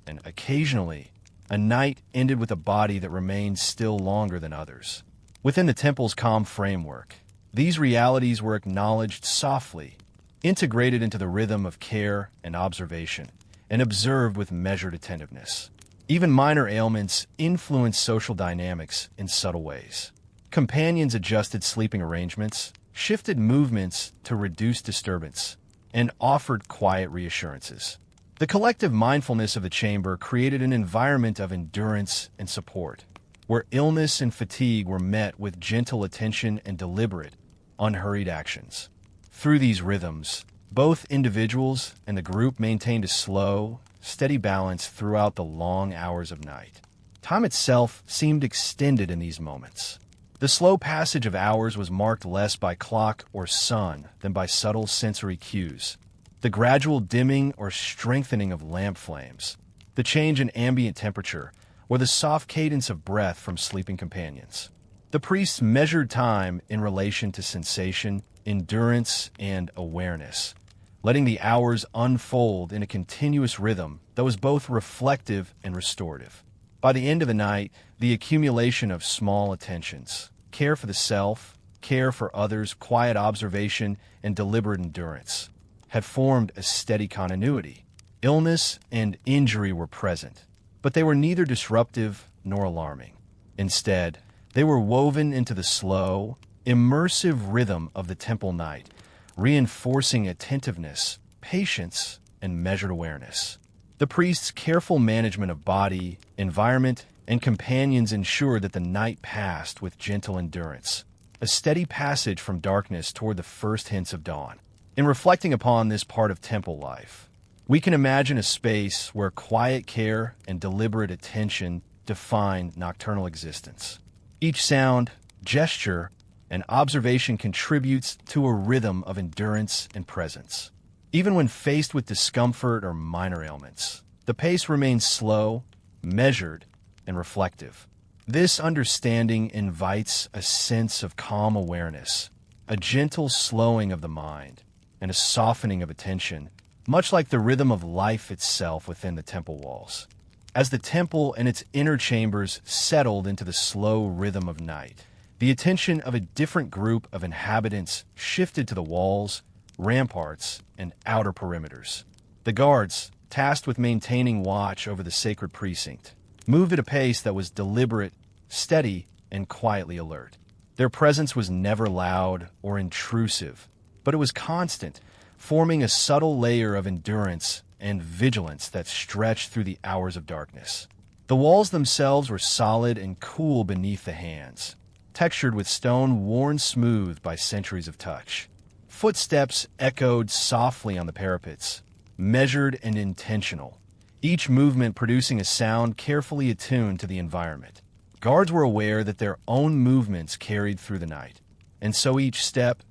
and occasionally, a night ended with a body that remained still longer than others. Within the temple's calm framework, these realities were acknowledged softly, integrated into the rhythm of care and observation, and observed with measured attentiveness. Even minor ailments influenced social dynamics in subtle ways. Companions adjusted sleeping arrangements, shifted movements to reduce disturbance, and offered quiet reassurances. The collective mindfulness of the chamber created an environment of endurance and support, where illness and fatigue were met with gentle attention and deliberate, unhurried actions. Through these rhythms, both individuals and the group maintained a slow, steady balance throughout the long hours of night. Time itself seemed extended in these moments. The slow passage of hours was marked less by clock or sun than by subtle sensory cues. The gradual dimming or strengthening of lamp flames, the change in ambient temperature, or the soft cadence of breath from sleeping companions. The priests measured time in relation to sensation, endurance, and awareness, letting the hours unfold in a continuous rhythm that was both reflective and restorative. By the end of the night, the accumulation of small attentions, care for the self, care for others, quiet observation, and deliberate endurance, had formed a steady continuity. Illness and injury were present, but they were neither disruptive nor alarming. Instead, they were woven into the slow, immersive rhythm of the temple night, reinforcing attentiveness, patience, and measured awareness. The priest's careful management of body, environment, and companions ensured that the night passed with gentle endurance, a steady passage from darkness toward the first hints of dawn. In reflecting upon this part of temple life, we can imagine a space where quiet care and deliberate attention define nocturnal existence. Each sound, gesture, and observation contributes to a rhythm of endurance and presence. Even when faced with discomfort or minor ailments, the pace remains slow, measured, and reflective. This understanding invites a sense of calm awareness, a gentle slowing of the mind, and a softening of attention, much like the rhythm of life itself within the temple walls. As the temple and its inner chambers settled into the slow rhythm of night, the attention of a different group of inhabitants shifted to the walls, ramparts, and outer perimeters. The guards, tasked with maintaining watch over the sacred precinct, moved at a pace that was deliberate, steady, and quietly alert. Their presence was never loud or intrusive, but it was constant, forming a subtle layer of endurance and vigilance that stretched through the hours of darkness. The walls themselves were solid and cool beneath the hands, textured with stone worn smooth by centuries of touch. Footsteps echoed softly on the parapets, measured and intentional, each movement producing a sound carefully attuned to the environment. Guards were aware that their own movements carried through the night, and so each step,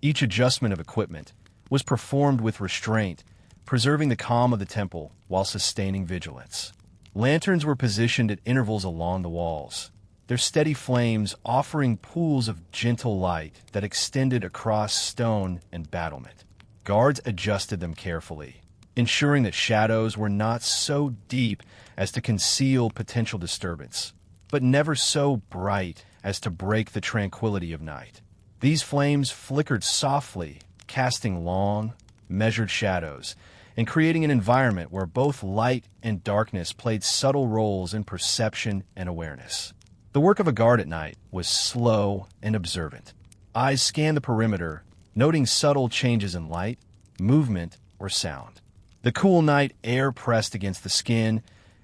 each adjustment of equipment, was performed with restraint, preserving the calm of the temple while sustaining vigilance. Lanterns were positioned at intervals along the walls, their steady flames offering pools of gentle light that extended across stone and battlement. Guards adjusted them carefully, ensuring that shadows were not so deep as to conceal potential disturbance, but never so bright as to break the tranquility of night. These flames flickered softly, casting long, measured shadows, and creating an environment where both light and darkness played subtle roles in perception and awareness. The work of a guard at night was slow and observant. Eyes scanned the perimeter, noting subtle changes in light, movement, or sound. The cool night air pressed against the skin,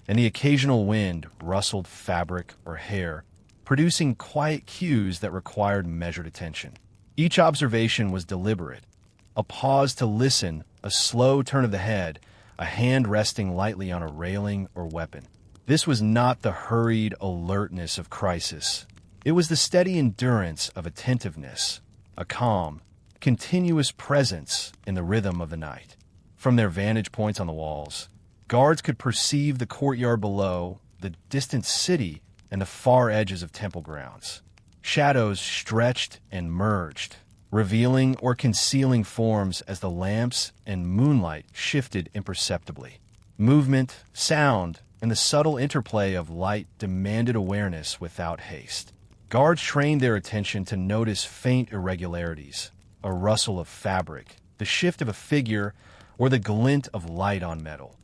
and the occasional wind rustled fabric or hair, producing quiet cues that required measured attention. Each observation was deliberate, a pause to listen, a slow turn of the head, a hand resting lightly on a railing or weapon. This was not the hurried alertness of crisis. It was the steady endurance of attentiveness, a calm, continuous presence in the rhythm of the night. From their vantage points on the walls, guards could perceive the courtyard below, the distant city, and the far edges of temple grounds. Shadows stretched and merged, revealing or concealing forms as the lamps and moonlight shifted imperceptibly. Movement, sound, and the subtle interplay of light demanded awareness without haste. Guards trained their attention to notice faint irregularities, a rustle of fabric, the shift of a figure, or the glint of light on metal,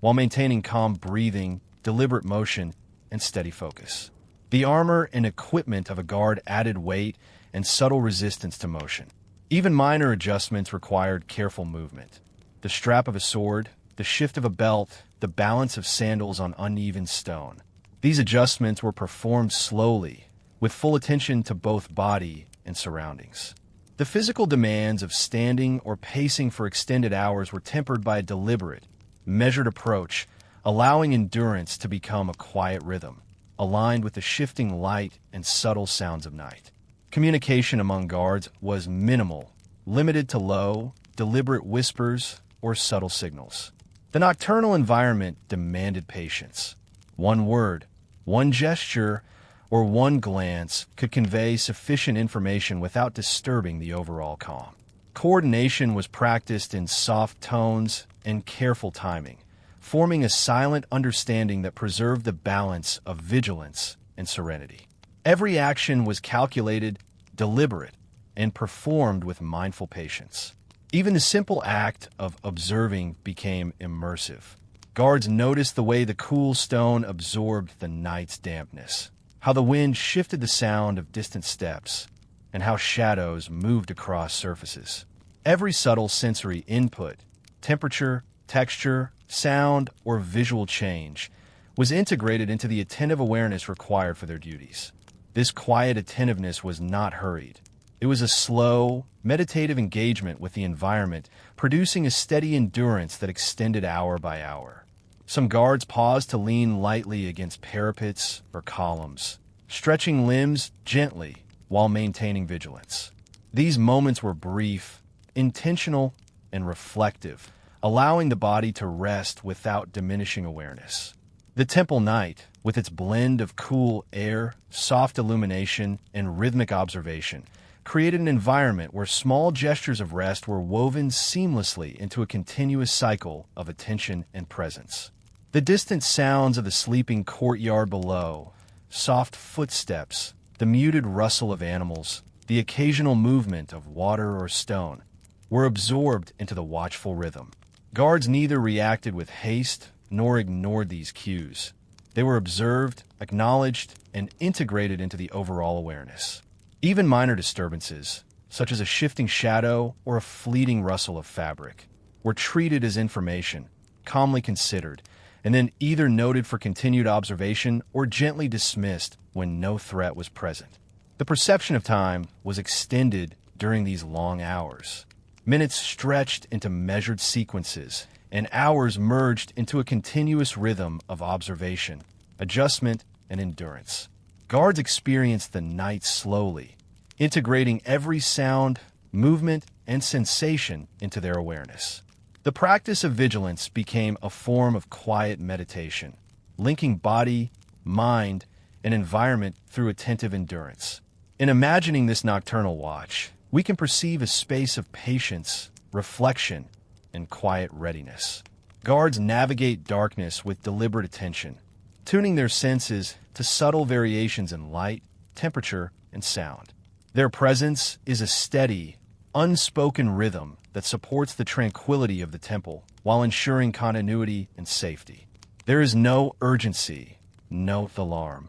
while maintaining calm breathing, deliberate motion, and steady focus. The armor and equipment of a guard added weight and subtle resistance to motion. Even minor adjustments required careful movement. The strap of a sword, the shift of a belt, the balance of sandals on uneven stone. These adjustments were performed slowly, with full attention to both body and surroundings. The physical demands of standing or pacing for extended hours were tempered by a deliberate, measured approach, allowing endurance to become a quiet rhythm, aligned with the shifting light and subtle sounds of night. Communication among guards was minimal, limited to low, deliberate whispers or subtle signals. The nocturnal environment demanded patience. One word, one gesture, or one glance could convey sufficient information without disturbing the overall calm. Coordination was practiced in soft tones and careful timing, forming a silent understanding that preserved the balance of vigilance and serenity. Every action was calculated, deliberate, and performed with mindful patience. Even the simple act of observing became immersive. Guards noticed the way the cool stone absorbed the night's dampness, how the wind shifted the sound of distant steps, and how shadows moved across surfaces. Every subtle sensory input, temperature, texture, sound, or visual change, was integrated into the attentive awareness required for their duties. This quiet attentiveness was not hurried. It was a slow, meditative engagement with the environment, producing a steady endurance that extended hour by hour. Some guards paused to lean lightly against parapets or columns, stretching limbs gently while maintaining vigilance. These moments were brief, intentional, and reflective, allowing the body to rest without diminishing awareness. The temple night, with its blend of cool air, soft illumination, and rhythmic observation, created an environment where small gestures of rest were woven seamlessly into a continuous cycle of attention and presence. The distant sounds of the sleeping courtyard below, soft footsteps, the muted rustle of animals, the occasional movement of water or stone, were absorbed into the watchful rhythm. Guards neither reacted with haste nor ignored these cues. They were observed, acknowledged, and integrated into the overall awareness. Even minor disturbances, such as a shifting shadow or a fleeting rustle of fabric, were treated as information, calmly considered, and then either noted for continued observation or gently dismissed when no threat was present. The perception of time was extended during these long hours. Minutes stretched into measured sequences, and hours merged into a continuous rhythm of observation, adjustment, and endurance. Guards experienced the night slowly, integrating every sound, movement, and sensation into their awareness. The practice of vigilance became a form of quiet meditation, linking body, mind, and environment through attentive endurance. In imagining this nocturnal watch, we can perceive a space of patience, reflection, and quiet readiness. Guards navigate darkness with deliberate attention, tuning their senses to subtle variations in light, temperature, and sound. Their presence is a steady, unspoken rhythm that supports the tranquility of the temple while ensuring continuity and safety. There is no urgency, no alarm,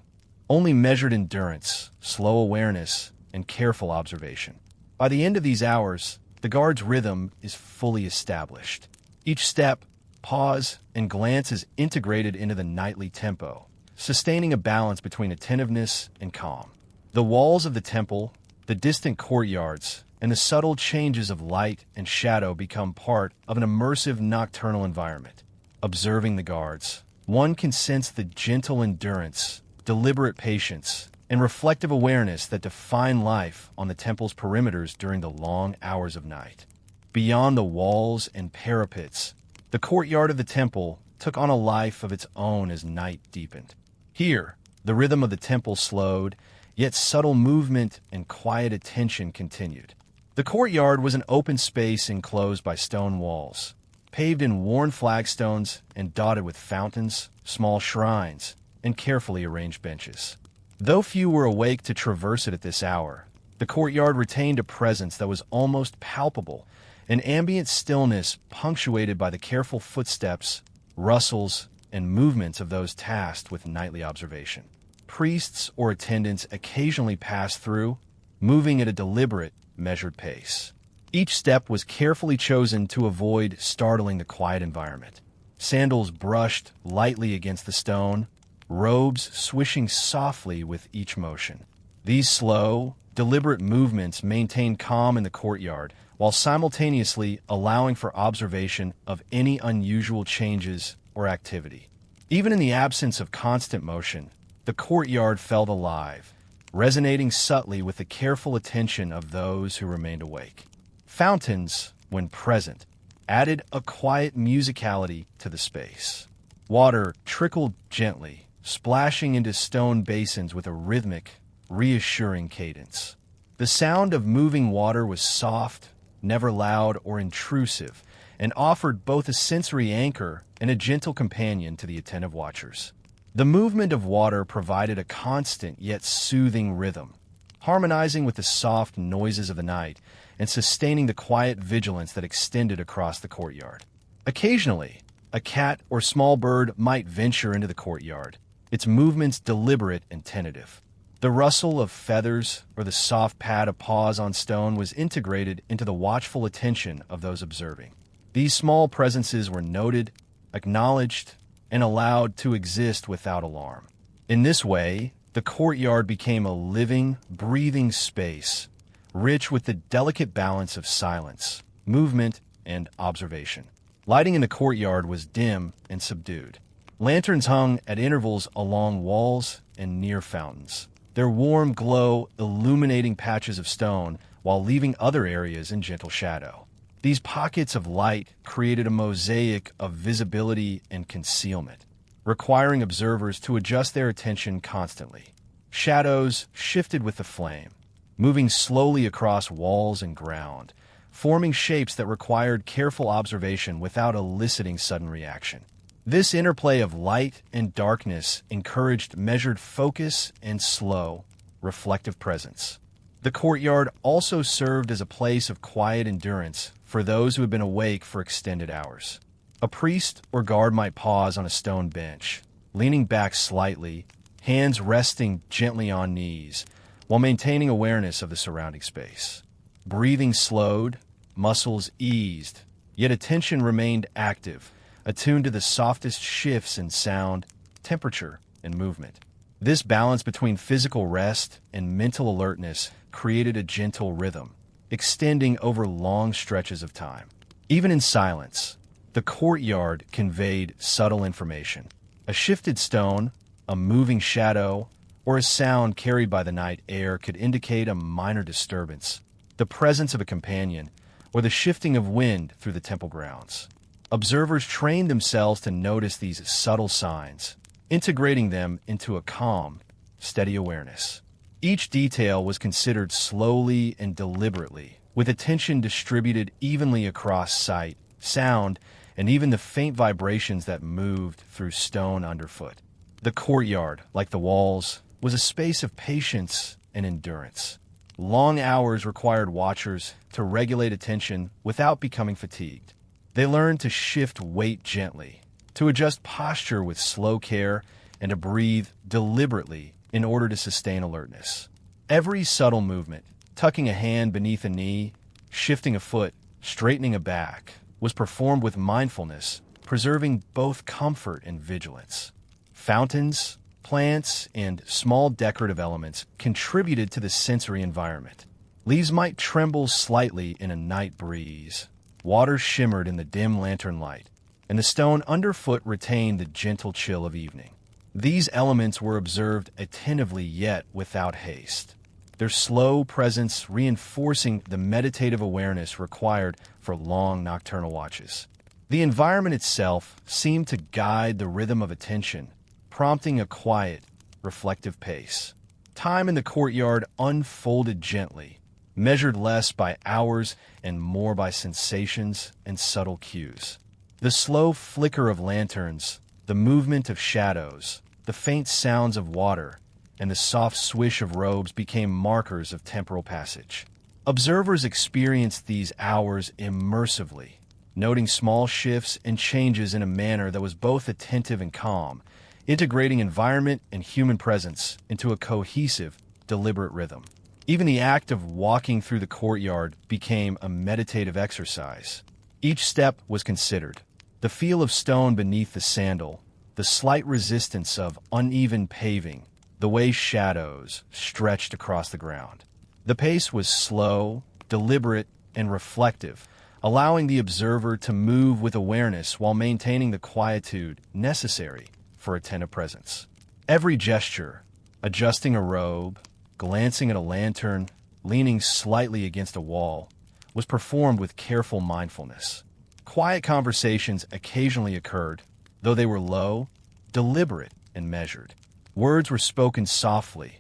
only measured endurance, slow awareness, and careful observation. By the end of these hours, the guard's rhythm is fully established. Each step, pause, and glance is integrated into the nightly tempo, sustaining a balance between attentiveness and calm. The walls of the temple, the distant courtyards, and the subtle changes of light and shadow become part of an immersive nocturnal environment. Observing the guards, one can sense the gentle endurance, deliberate patience, and reflective awareness that define life on the temple's perimeters during the long hours of night. Beyond the walls and parapets, the courtyard of the temple took on a life of its own as night deepened. Here, the rhythm of the temple slowed, yet subtle movement and quiet attention continued. The courtyard was an open space enclosed by stone walls, paved in worn flagstones and dotted with fountains, small shrines, and carefully arranged benches. Though few were awake to traverse it at this hour, the courtyard retained a presence that was almost palpable, an ambient stillness punctuated by the careful footsteps, rustles, and movements of those tasked with nightly observation. Priests or attendants occasionally passed through, moving at a deliberate, measured pace. Each step was carefully chosen to avoid startling the quiet environment. Sandals brushed lightly against the stone, robes swishing softly with each motion. These slow, deliberate movements maintained calm in the courtyard, while simultaneously allowing for observation of any unusual changes or activity. Even in the absence of constant motion, the courtyard felt alive, resonating subtly with the careful attention of those who remained awake. Fountains, when present, added a quiet musicality to the space. Water trickled gently, splashing into stone basins with a rhythmic, reassuring cadence. The sound of moving water was soft, never loud or intrusive, and offered both a sensory anchor and a gentle companion to the attentive watchers. The movement of water provided a constant yet soothing rhythm, harmonizing with the soft noises of the night and sustaining the quiet vigilance that extended across the courtyard. Occasionally, a cat or small bird might venture into the courtyard, its movements deliberate and tentative. The rustle of feathers or the soft pad of paws on stone was integrated into the watchful attention of those observing. These small presences were noted, acknowledged, and allowed to exist without alarm. In this way, the courtyard became a living, breathing space, rich with the delicate balance of silence, movement, and observation. Lighting in the courtyard was dim and subdued. Lanterns hung at intervals along walls and near fountains, their warm glow illuminating patches of stone while leaving other areas in gentle shadow. These pockets of light created a mosaic of visibility and concealment, requiring observers to adjust their attention constantly. Shadows shifted with the flame, moving slowly across walls and ground, forming shapes that required careful observation without eliciting sudden reaction. This interplay of light and darkness encouraged measured focus and slow, reflective presence. The courtyard also served as a place of quiet endurance for those who had been awake for extended hours. A priest or guard might pause on a stone bench, leaning back slightly, hands resting gently on knees, while maintaining awareness of the surrounding space. Breathing slowed, muscles eased, yet attention remained active, attuned to the softest shifts in sound, temperature, and movement. This balance between physical rest and mental alertness created a gentle rhythm, extending over long stretches of time. Even in silence, the courtyard conveyed subtle information. A shifted stone, a moving shadow, or a sound carried by the night air could indicate a minor disturbance, the presence of a companion, or the shifting of wind through the temple grounds. Observers trained themselves to notice these subtle signs, integrating them into a calm, steady awareness. Each detail was considered slowly and deliberately, with attention distributed evenly across sight, sound, and even the faint vibrations that moved through stone underfoot. The courtyard, like the walls, was a space of patience and endurance. Long hours required watchers to regulate attention without becoming fatigued. They learned to shift weight gently, to adjust posture with slow care, and to breathe deliberately in order to sustain alertness. Every subtle movement, tucking a hand beneath a knee, shifting a foot, straightening a back, was performed with mindfulness, preserving both comfort and vigilance. Fountains, plants, and small decorative elements contributed to the sensory environment. Leaves might tremble slightly in a night breeze. Water shimmered in the dim lantern light, and the stone underfoot retained the gentle chill of evening. These elements were observed attentively yet without haste, their slow presence reinforcing the meditative awareness required for long nocturnal watches. The environment itself seemed to guide the rhythm of attention, prompting a quiet, reflective pace. Time in the courtyard unfolded gently, measured less by hours and more by sensations and subtle cues. The slow flicker of lanterns, the movement of shadows, the faint sounds of water, and the soft swish of robes became markers of temporal passage. Observers experienced these hours immersively, noting small shifts and changes in a manner that was both attentive and calm, integrating environment and human presence into a cohesive, deliberate rhythm. Even the act of walking through the courtyard became a meditative exercise. Each step was considered. The feel of stone beneath the sandal, the slight resistance of uneven paving, the way shadows stretched across the ground. The pace was slow, deliberate, and reflective, allowing the observer to move with awareness while maintaining the quietude necessary for attentive presence. Every gesture, adjusting a robe, glancing at a lantern, leaning slightly against a wall, was performed with careful mindfulness. Quiet conversations occasionally occurred, though they were low, deliberate, and measured. Words were spoken softly,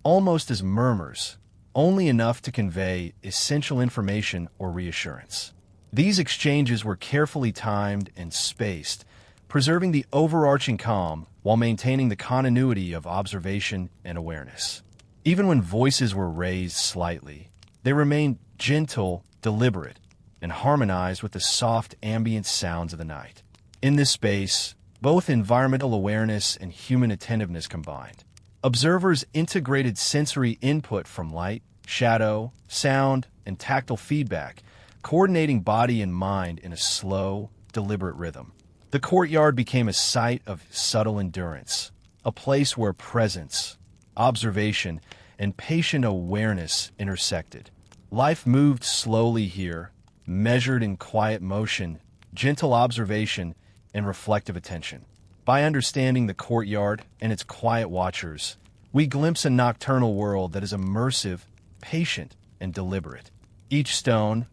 almost as murmurs, only enough to convey essential information or reassurance. These exchanges were carefully timed and spaced, preserving the overarching calm while maintaining the continuity of observation and awareness. Even when voices were raised slightly, they remained gentle, deliberate, and harmonized with the soft ambient sounds of the night. In this space, both environmental awareness and human attentiveness combined. Observers integrated sensory input from light, shadow, sound, and tactile feedback, coordinating body and mind in a slow, deliberate rhythm. The courtyard became a site of subtle endurance, a place where presence, observation, and patient awareness intersected. Life moved slowly here, measured in quiet motion, gentle observation, and reflective attention. By understanding the courtyard and its quiet watchers, we glimpse a nocturnal world that is immersive, patient, and deliberate. Each stone,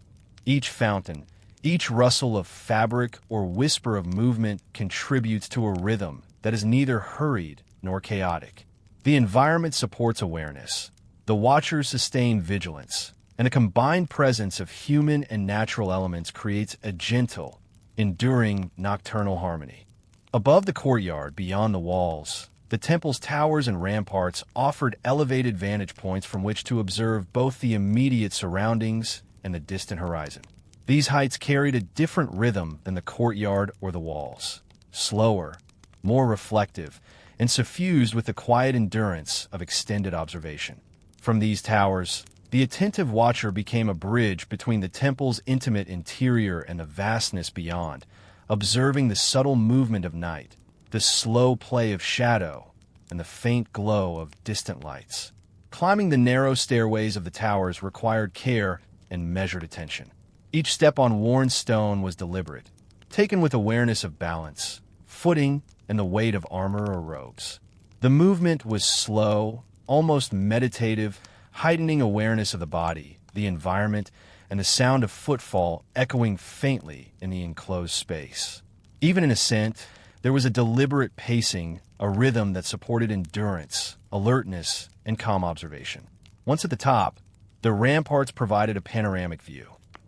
each fountain, each rustle of fabric or whisper of movement contributes to a rhythm that is neither hurried nor chaotic. The environment supports awareness. The watchers sustain vigilance, and a combined presence of human and natural elements creates a gentle, enduring nocturnal harmony. Above the courtyard, beyond the walls, the temple's towers and ramparts offered elevated vantage points from which to observe both the immediate surroundings and the distant horizon. These heights carried a different rhythm than the courtyard or the walls, slower, more reflective, and suffused with the quiet endurance of extended observation. From these towers, the attentive watcher became a bridge between the temple's intimate interior and the vastness beyond, observing the subtle movement of night, the slow play of shadow, and the faint glow of distant lights. Climbing the narrow stairways of the towers required care and measured attention. Each step on worn stone was deliberate, taken with awareness of balance, footing, and the weight of armor or robes. The movement was slow, almost meditative, heightening awareness of the body, the environment, and the sound of footfall echoing faintly in the enclosed space. Even in ascent, there was a deliberate pacing, a rhythm that supported endurance, alertness, and calm observation. Once at the top, the ramparts provided a panoramic view.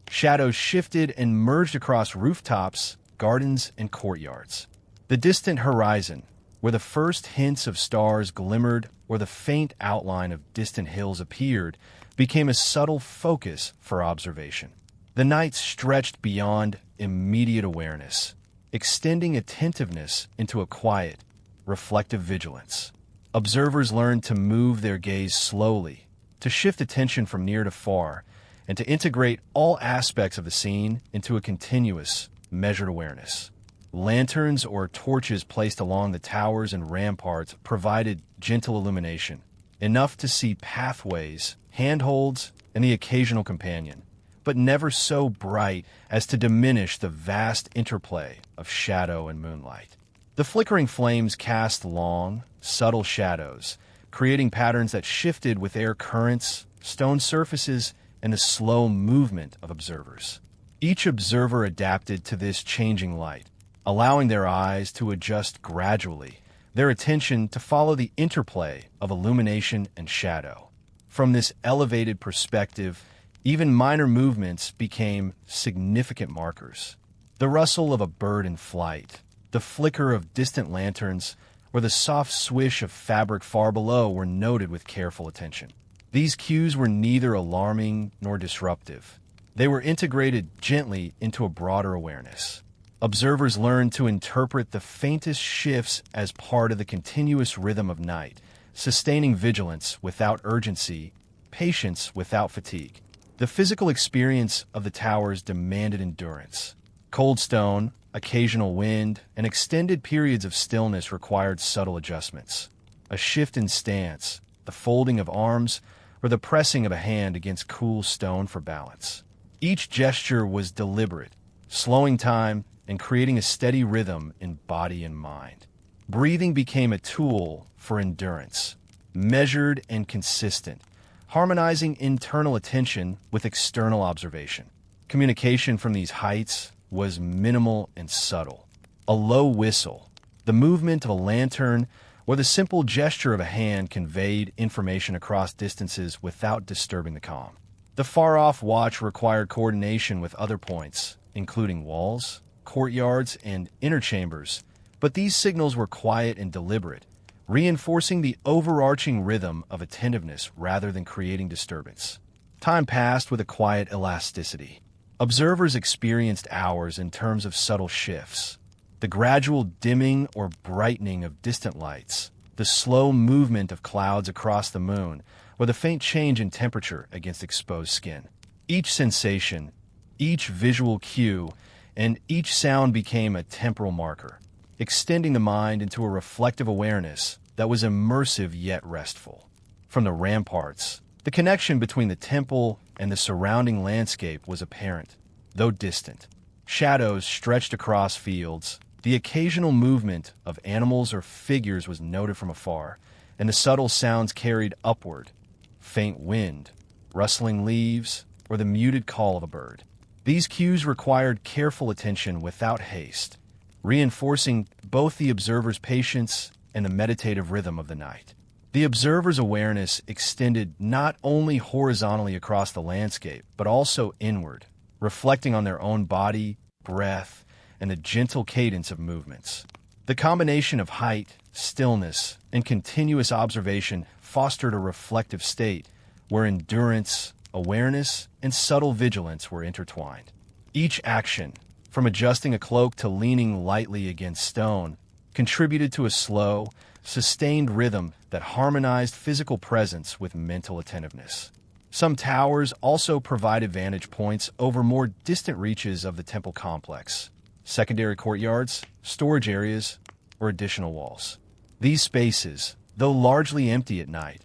Shadows shifted and merged across rooftops, gardens, and courtyards. The distant horizon, where the first hints of stars glimmered or the faint outline of distant hills appeared, became a subtle focus for observation. The night stretched beyond immediate awareness, extending attentiveness into a quiet, reflective vigilance. Observers learned to move their gaze slowly, to shift attention from near to far, and to integrate all aspects of the scene into a continuous, measured awareness. Lanterns or torches placed along the towers and ramparts provided gentle illumination, enough to see pathways, handholds, and the occasional companion, but never so bright as to diminish the vast interplay of shadow and moonlight. The flickering flames cast long, subtle shadows, creating patterns that shifted with air currents, stone surfaces, and the slow movement of observers. Each observer adapted to this changing light, allowing their eyes to adjust gradually, their attention to follow the interplay of illumination and shadow. From this elevated perspective, even minor movements became significant markers. The rustle of a bird in flight, the flicker of distant lanterns, or the soft swish of fabric far below were noted with careful attention. These cues were neither alarming nor disruptive. They were integrated gently into a broader awareness. Observers learned to interpret the faintest shifts as part of the continuous rhythm of night, sustaining vigilance without urgency, patience without fatigue. The physical experience of the towers demanded endurance. Cold stone, occasional wind, and extended periods of stillness required subtle adjustments. A shift in stance, the folding of arms, or the pressing of a hand against cool stone for balance. Each gesture was deliberate, slowing time and creating a steady rhythm in body and mind. Breathing became a tool for endurance, measured and consistent, harmonizing internal attention with external observation. Communication from these heights was minimal and subtle. A low whistle, the movement of a lantern, where the simple gesture of a hand conveyed information across distances without disturbing the calm. The far-off watch required coordination with other points, including walls, courtyards, and inner chambers, but these signals were quiet and deliberate, reinforcing the overarching rhythm of attentiveness rather than creating disturbance. Time passed with a quiet elasticity. Observers experienced hours in terms of subtle shifts, the gradual dimming or brightening of distant lights, the slow movement of clouds across the moon, or the faint change in temperature against exposed skin. Each sensation, each visual cue, and each sound became a temporal marker, extending the mind into a reflective awareness that was immersive yet restful. From the ramparts, the connection between the temple and the surrounding landscape was apparent, though distant. Shadows stretched across fields, the occasional movement of animals or figures was noted from afar, and the subtle sounds carried upward, faint wind, rustling leaves, or the muted call of a bird. These cues required careful attention without haste, reinforcing both the observer's patience and the meditative rhythm of the night. The observer's awareness extended not only horizontally across the landscape, but also inward, reflecting on their own body, breath, and the gentle cadence of movements. The combination of height, stillness, and continuous observation fostered a reflective state where endurance, awareness, and subtle vigilance were intertwined. Each action, from adjusting a cloak to leaning lightly against stone, contributed to a slow, sustained rhythm that harmonized physical presence with mental attentiveness. Some towers also provided vantage points over more distant reaches of the temple complex, secondary courtyards, storage areas, or additional walls. These spaces, though largely empty at night,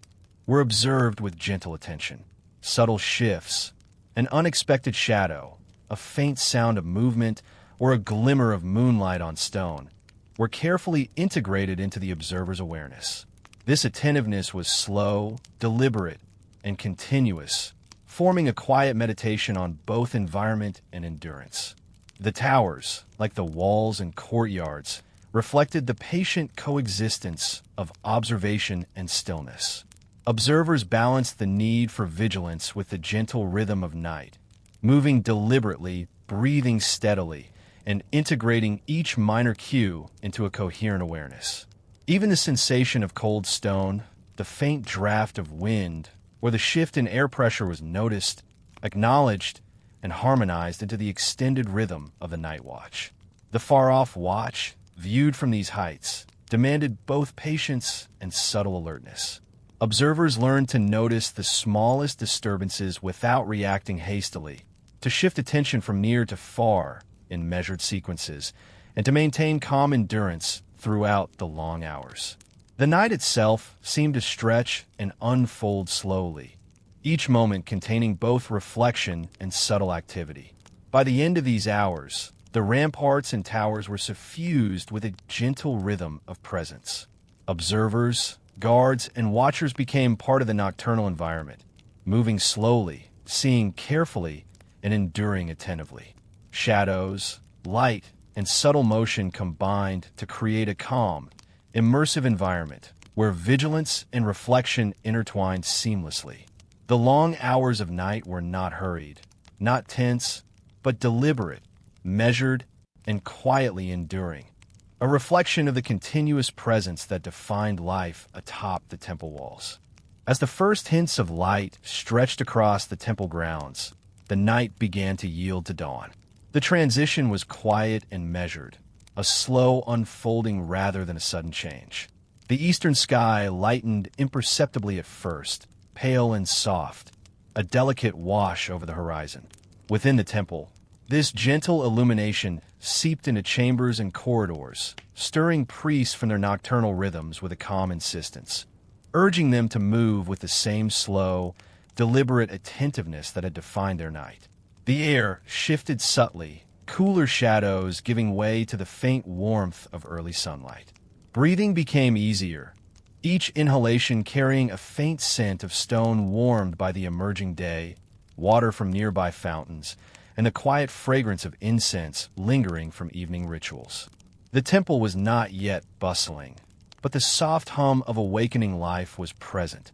were observed with gentle attention. Subtle shifts, an unexpected shadow, a faint sound of movement, or a glimmer of moonlight on stone were carefully integrated into the observer's awareness. This attentiveness was slow, deliberate, and continuous, forming a quiet meditation on both environment and endurance. The towers, like the walls and courtyards, reflected the patient coexistence of observation and stillness. Observers balanced the need for vigilance with the gentle rhythm of night, moving deliberately, breathing steadily, and integrating each minor cue into a coherent awareness. Even the sensation of cold stone, the faint draft of wind, or the shift in air pressure was noticed, acknowledged, and harmonized into the extended rhythm of the night watch. The far-off watch, viewed from these heights, demanded both patience and subtle alertness. Observers learned to notice the smallest disturbances without reacting hastily, to shift attention from near to far in measured sequences, and to maintain calm endurance throughout the long hours. The night itself seemed to stretch and unfold slowly, each moment containing both reflection and subtle activity. By the end of these hours, the ramparts and towers were suffused with a gentle rhythm of presence. Observers, guards, and watchers became part of the nocturnal environment, moving slowly, seeing carefully, and enduring attentively. Shadows, light, and subtle motion combined to create a calm, immersive environment where vigilance and reflection intertwined seamlessly. The long hours of night were not hurried, not tense, but deliberate, measured, and quietly enduring, a reflection of the continuous presence that defined life atop the temple walls. As the first hints of light stretched across the temple grounds, the night began to yield to dawn. The transition was quiet and measured, a slow unfolding rather than a sudden change. The eastern sky lightened imperceptibly at first, pale and soft, a delicate wash over the horizon. Within the temple, this gentle illumination seeped into chambers and corridors, stirring priests from their nocturnal rhythms with a calm insistence, urging them to move with the same slow, deliberate attentiveness that had defined their night. The air shifted subtly, cooler shadows giving way to the faint warmth of early sunlight. Breathing became easier, each inhalation carrying a faint scent of stone warmed by the emerging day, water from nearby fountains, and the quiet fragrance of incense lingering from evening rituals. The temple was not yet bustling, but the soft hum of awakening life was present.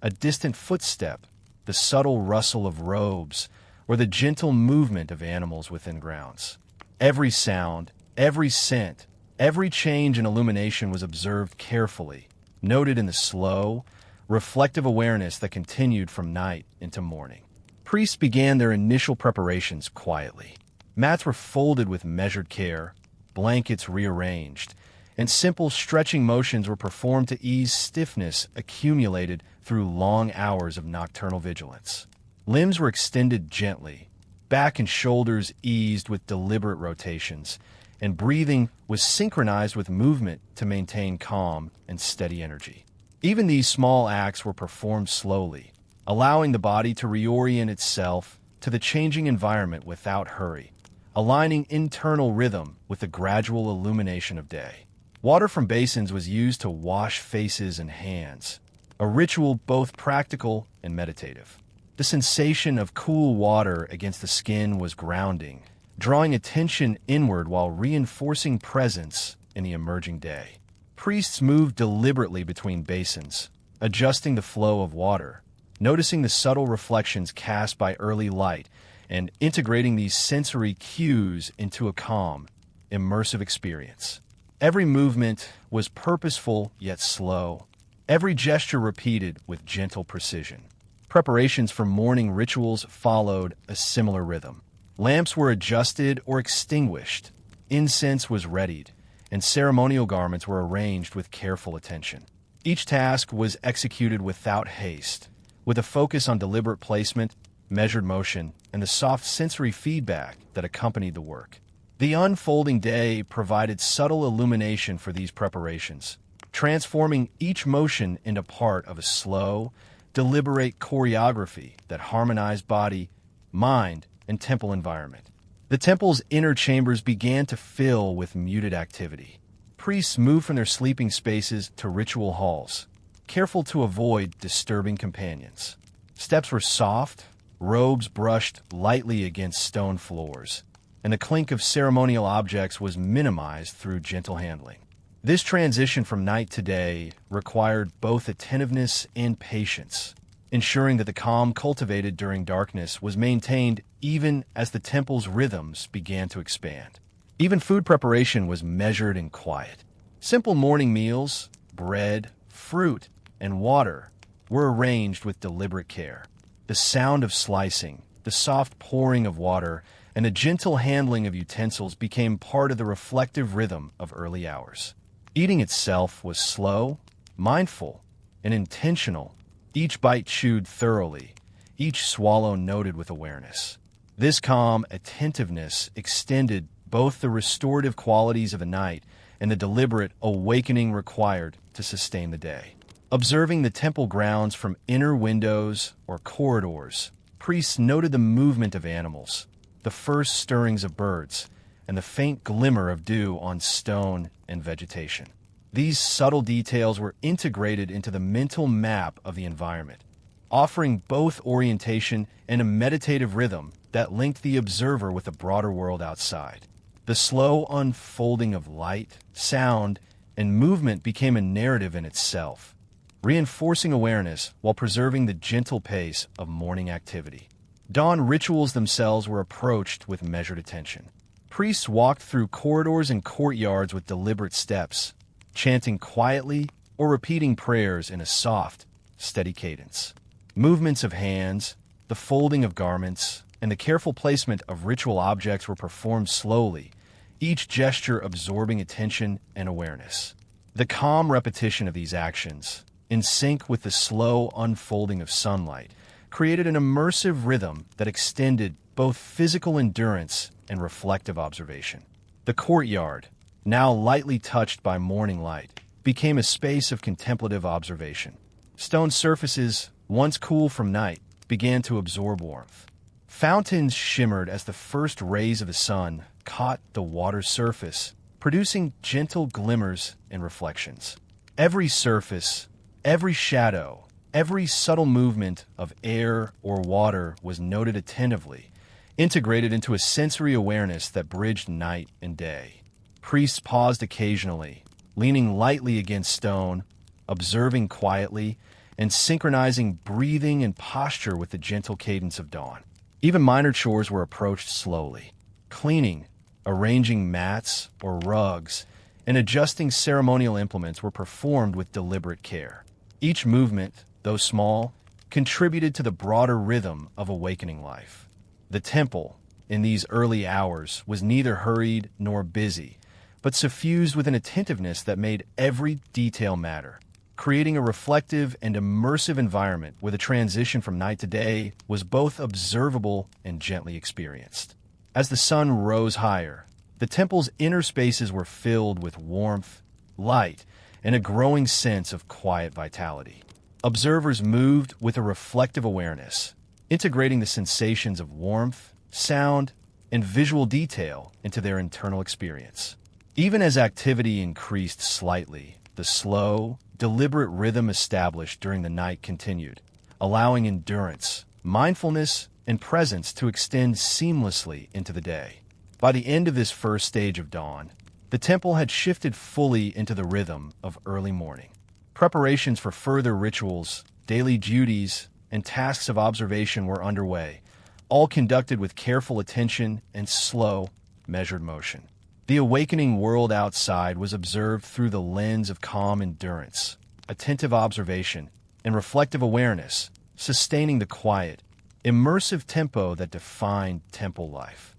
A distant footstep, the subtle rustle of robes, or the gentle movement of animals within grounds. Every sound, every scent, every change in illumination was observed carefully, noted in the slow, reflective awareness that continued from night into morning. Priests began their initial preparations quietly. Mats were folded with measured care, blankets rearranged, and simple stretching motions were performed to ease stiffness accumulated through long hours of nocturnal vigilance. Limbs were extended gently, back and shoulders eased with deliberate rotations, and breathing was synchronized with movement to maintain calm and steady energy. Even these small acts were performed slowly, allowing the body to reorient itself to the changing environment without hurry, aligning internal rhythm with the gradual illumination of day. Water from basins was used to wash faces and hands, a ritual both practical and meditative. The sensation of cool water against the skin was grounding, drawing attention inward while reinforcing presence in the emerging day. Priests moved deliberately between basins, adjusting the flow of water, noticing the subtle reflections cast by early light, and integrating these sensory cues into a calm, immersive experience. Every movement was purposeful yet slow, every gesture repeated with gentle precision. Preparations for morning rituals followed a similar rhythm. Lamps were adjusted or extinguished, incense was readied, and ceremonial garments were arranged with careful attention. Each task was executed without haste, with a focus on deliberate placement, measured motion, and the soft sensory feedback that accompanied the work. The unfolding day provided subtle illumination for these preparations, transforming each motion into part of a slow, deliberate choreography that harmonized body, mind, and temple environment. The temple's inner chambers began to fill with muted activity. Priests moved from their sleeping spaces to ritual halls, careful to avoid disturbing companions. Steps were soft, robes brushed lightly against stone floors, and the clink of ceremonial objects was minimized through gentle handling. This transition from night to day required both attentiveness and patience, ensuring that the calm cultivated during darkness was maintained even as the temple's rhythms began to expand. Even food preparation was measured and quiet. Simple morning meals, bread, fruit, and water, were arranged with deliberate care. The sound of slicing, the soft pouring of water, and the gentle handling of utensils became part of the reflective rhythm of early hours. Eating itself was slow, mindful, and intentional, each bite chewed thoroughly, each swallow noted with awareness. This calm attentiveness extended both the restorative qualities of the night and the deliberate awakening required to sustain the day. Observing the temple grounds from inner windows or corridors, priests noted the movement of animals, the first stirrings of birds, and the faint glimmer of dew on stone and vegetation. These subtle details were integrated into the mental map of the environment, offering both orientation and a meditative rhythm that linked the observer with the broader world outside. The slow unfolding of light, sound, and movement became a narrative in itself, reinforcing awareness while preserving the gentle pace of morning activity. Dawn rituals themselves were approached with measured attention. Priests walked through corridors and courtyards with deliberate steps, chanting quietly or repeating prayers in a soft, steady cadence. Movements of hands, the folding of garments, and the careful placement of ritual objects were performed slowly, each gesture absorbing attention and awareness. The calm repetition of these actions, in sync with the slow unfolding of sunlight, created an immersive rhythm that extended both physical endurance and reflective observation. The courtyard, now lightly touched by morning light, became a space of contemplative observation. Stone surfaces, once cool from night, began to absorb warmth. Fountains shimmered as the first rays of the sun caught the water's surface, producing gentle glimmers and reflections. Every surface, every shadow, every subtle movement of air or water was noted attentively, integrated into a sensory awareness that bridged night and day. Priests paused occasionally, leaning lightly against stone, observing quietly, and synchronizing breathing and posture with the gentle cadence of dawn. Even minor chores were approached slowly. Cleaning, arranging mats or rugs, and adjusting ceremonial implements were performed with deliberate care. Each movement, though small, contributed to the broader rhythm of awakening life. The temple, in these early hours, was neither hurried nor busy, but suffused with an attentiveness that made every detail matter, creating a reflective and immersive environment where the transition from night to day was both observable and gently experienced. As the sun rose higher, the temple's inner spaces were filled with warmth, light, and a growing sense of quiet vitality. Observers moved with a reflective awareness, integrating the sensations of warmth, sound, and visual detail into their internal experience. Even as activity increased slightly, the slow, deliberate rhythm established during the night continued, allowing endurance, mindfulness, and presence to extend seamlessly into the day. By the end of this first stage of dawn, the temple had shifted fully into the rhythm of early morning. Preparations for further rituals, daily duties, and tasks of observation were underway, all conducted with careful attention and slow, measured motion. The awakening world outside was observed through the lens of calm endurance, attentive observation, and reflective awareness, sustaining the quiet, immersive tempo that defined temple life.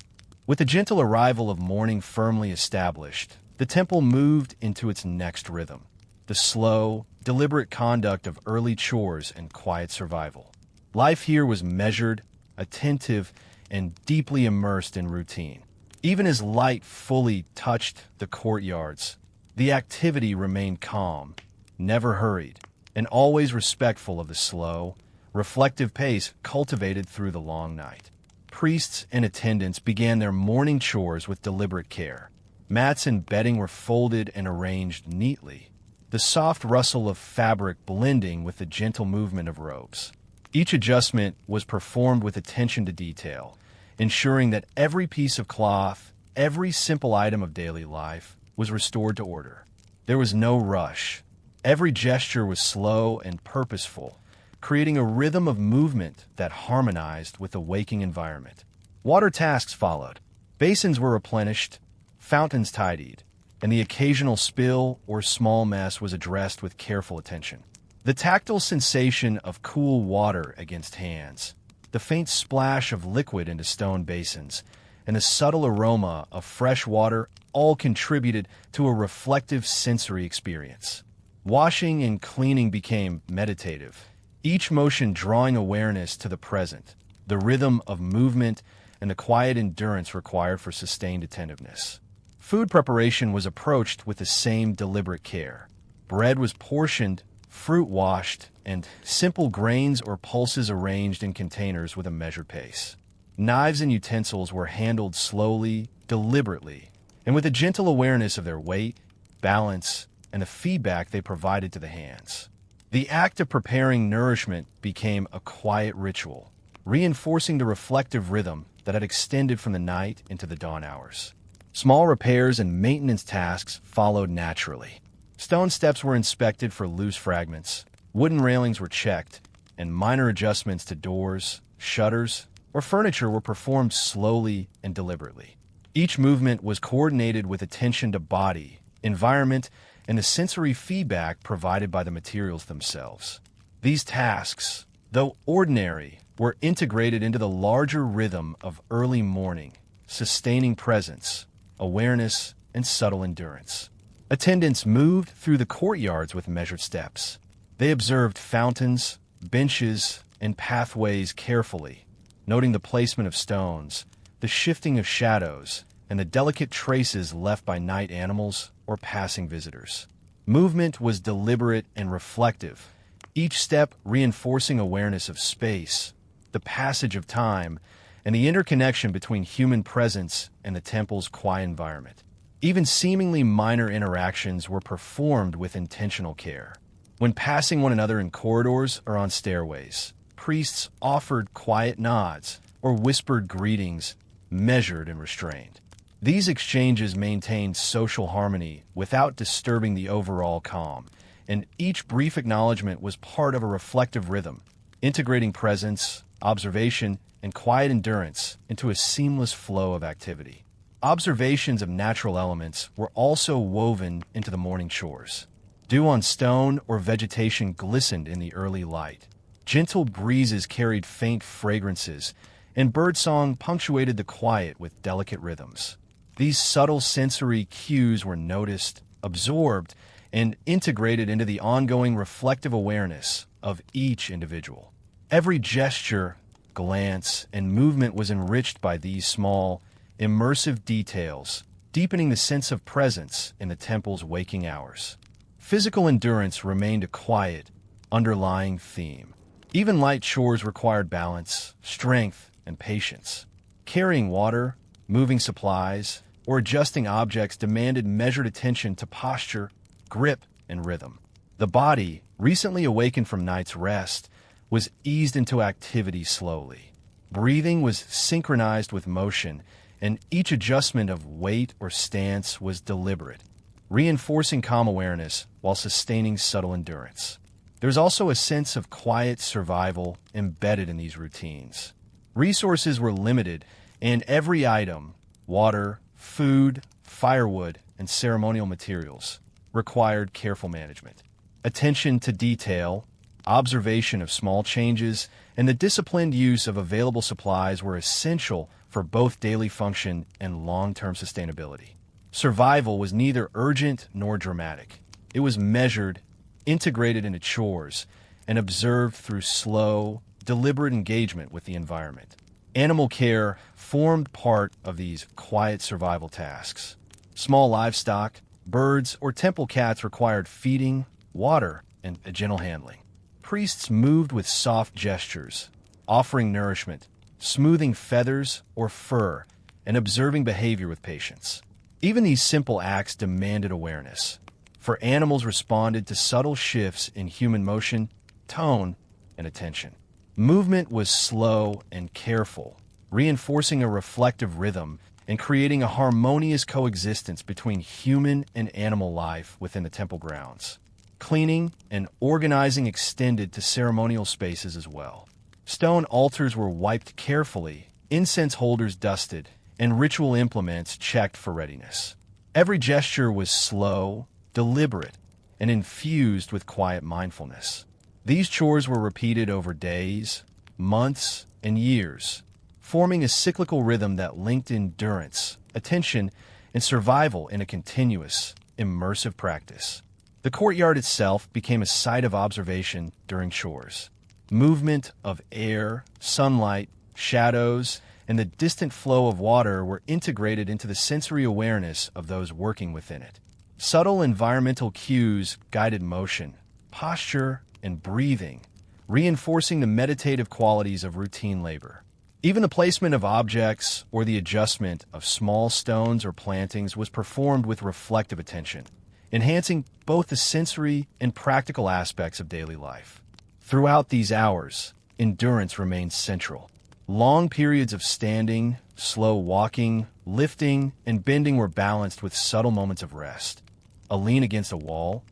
With the gentle arrival of morning firmly established, the temple moved into its next rhythm, the slow, deliberate conduct of early chores and quiet survival. Life here was measured, attentive, and deeply immersed in routine. Even as light fully touched the courtyards, the activity remained calm, never hurried, and always respectful of the slow, reflective pace cultivated through the long night. Priests and attendants began their morning chores with deliberate care. Mats and bedding were folded and arranged neatly, the soft rustle of fabric blending with the gentle movement of robes. Each adjustment was performed with attention to detail, ensuring that every piece of cloth, every simple item of daily life, was restored to order. There was no rush. Every gesture was slow and purposeful, creating a rhythm of movement that harmonized with the waking environment. Water tasks followed. Basins were replenished, fountains tidied, and the occasional spill or small mess was addressed with careful attention. The tactile sensation of cool water against hands, the faint splash of liquid into stone basins, and the subtle aroma of fresh water all contributed to a reflective sensory experience. Washing and cleaning became meditative, each motion drawing awareness to the present, the rhythm of movement, and the quiet endurance required for sustained attentiveness. Food preparation was approached with the same deliberate care. Bread was portioned, fruit washed, and simple grains or pulses arranged in containers with a measured pace. Knives and utensils were handled slowly, deliberately, and with a gentle awareness of their weight, balance, and the feedback they provided to the hands. The act of preparing nourishment became a quiet ritual, reinforcing the reflective rhythm that had extended from the night into the dawn hours. Small repairs and maintenance tasks followed naturally. Stone steps were inspected for loose fragments, wooden railings were checked, and minor adjustments to doors, shutters, or furniture were performed slowly and deliberately. Each movement was coordinated with attention to body, environment, and the sensory feedback provided by the materials themselves. These tasks, though ordinary, were integrated into the larger rhythm of early morning, sustaining presence, awareness, and subtle endurance. Attendants moved through the courtyards with measured steps. They observed fountains, benches, and pathways carefully, noting the placement of stones, the shifting of shadows, and the delicate traces left by night animals or passing visitors. Movement was deliberate and reflective, each step reinforcing awareness of space, the passage of time, and the interconnection between human presence and the temple's quiet environment. Even seemingly minor interactions were performed with intentional care. When passing one another in corridors or on stairways, priests offered quiet nods or whispered greetings, measured and restrained. These exchanges maintained social harmony without disturbing the overall calm, and each brief acknowledgement was part of a reflective rhythm, integrating presence, observation, and quiet endurance into a seamless flow of activity. Observations of natural elements were also woven into the morning chores. Dew on stone or vegetation glistened in the early light. Gentle breezes carried faint fragrances, and birdsong punctuated the quiet with delicate rhythms. These subtle sensory cues were noticed, absorbed, and integrated into the ongoing reflective awareness of each individual. Every gesture, glance, and movement was enriched by these small, immersive details, deepening the sense of presence in the temple's waking hours. Physical endurance remained a quiet, underlying theme. Even light chores required balance, strength, and patience. Carrying water, moving supplies, or adjusting objects demanded measured attention to posture, grip, and rhythm. The body, recently awakened from night's rest, was eased into activity slowly. Breathing was synchronized with motion, and each adjustment of weight or stance was deliberate, reinforcing calm awareness while sustaining subtle endurance. There's also a sense of quiet survival embedded in these routines. Resources were limited, and every item, water, food, firewood, and ceremonial materials, required careful management. Attention to detail, observation of small changes, and the disciplined use of available supplies were essential for both daily function and long-term sustainability. Survival was neither urgent nor dramatic. It was measured, integrated into chores, and observed through slow, deliberate engagement with the environment. Animal care formed part of these quiet survival tasks. Small livestock, birds, or temple cats required feeding, water, and a gentle handling. Priests moved with soft gestures, offering nourishment, smoothing feathers or fur, and observing behavior with patience. Even these simple acts demanded awareness, for animals responded to subtle shifts in human motion, tone, and attention. Movement was slow and careful, reinforcing a reflective rhythm and creating a harmonious coexistence between human and animal life within the temple grounds. Cleaning and organizing extended to ceremonial spaces as well. Stone altars were wiped carefully, incense holders dusted, and ritual implements checked for readiness. Every gesture was slow, deliberate, and infused with quiet mindfulness. These chores were repeated over days, months, and years, forming a cyclical rhythm that linked endurance, attention, and survival in a continuous, immersive practice. The courtyard itself became a site of observation during chores. Movement of air, sunlight, shadows, and the distant flow of water were integrated into the sensory awareness of those working within it. Subtle environmental cues guided motion, posture, and breathing, reinforcing the meditative qualities of routine labor. Even the placement of objects or the adjustment of small stones or plantings was performed with reflective attention, enhancing both the sensory and practical aspects of daily life. Throughout these hours, endurance remained central. Long periods of standing, slow walking, lifting, and bending were balanced with subtle moments of rest. A lean against a wall,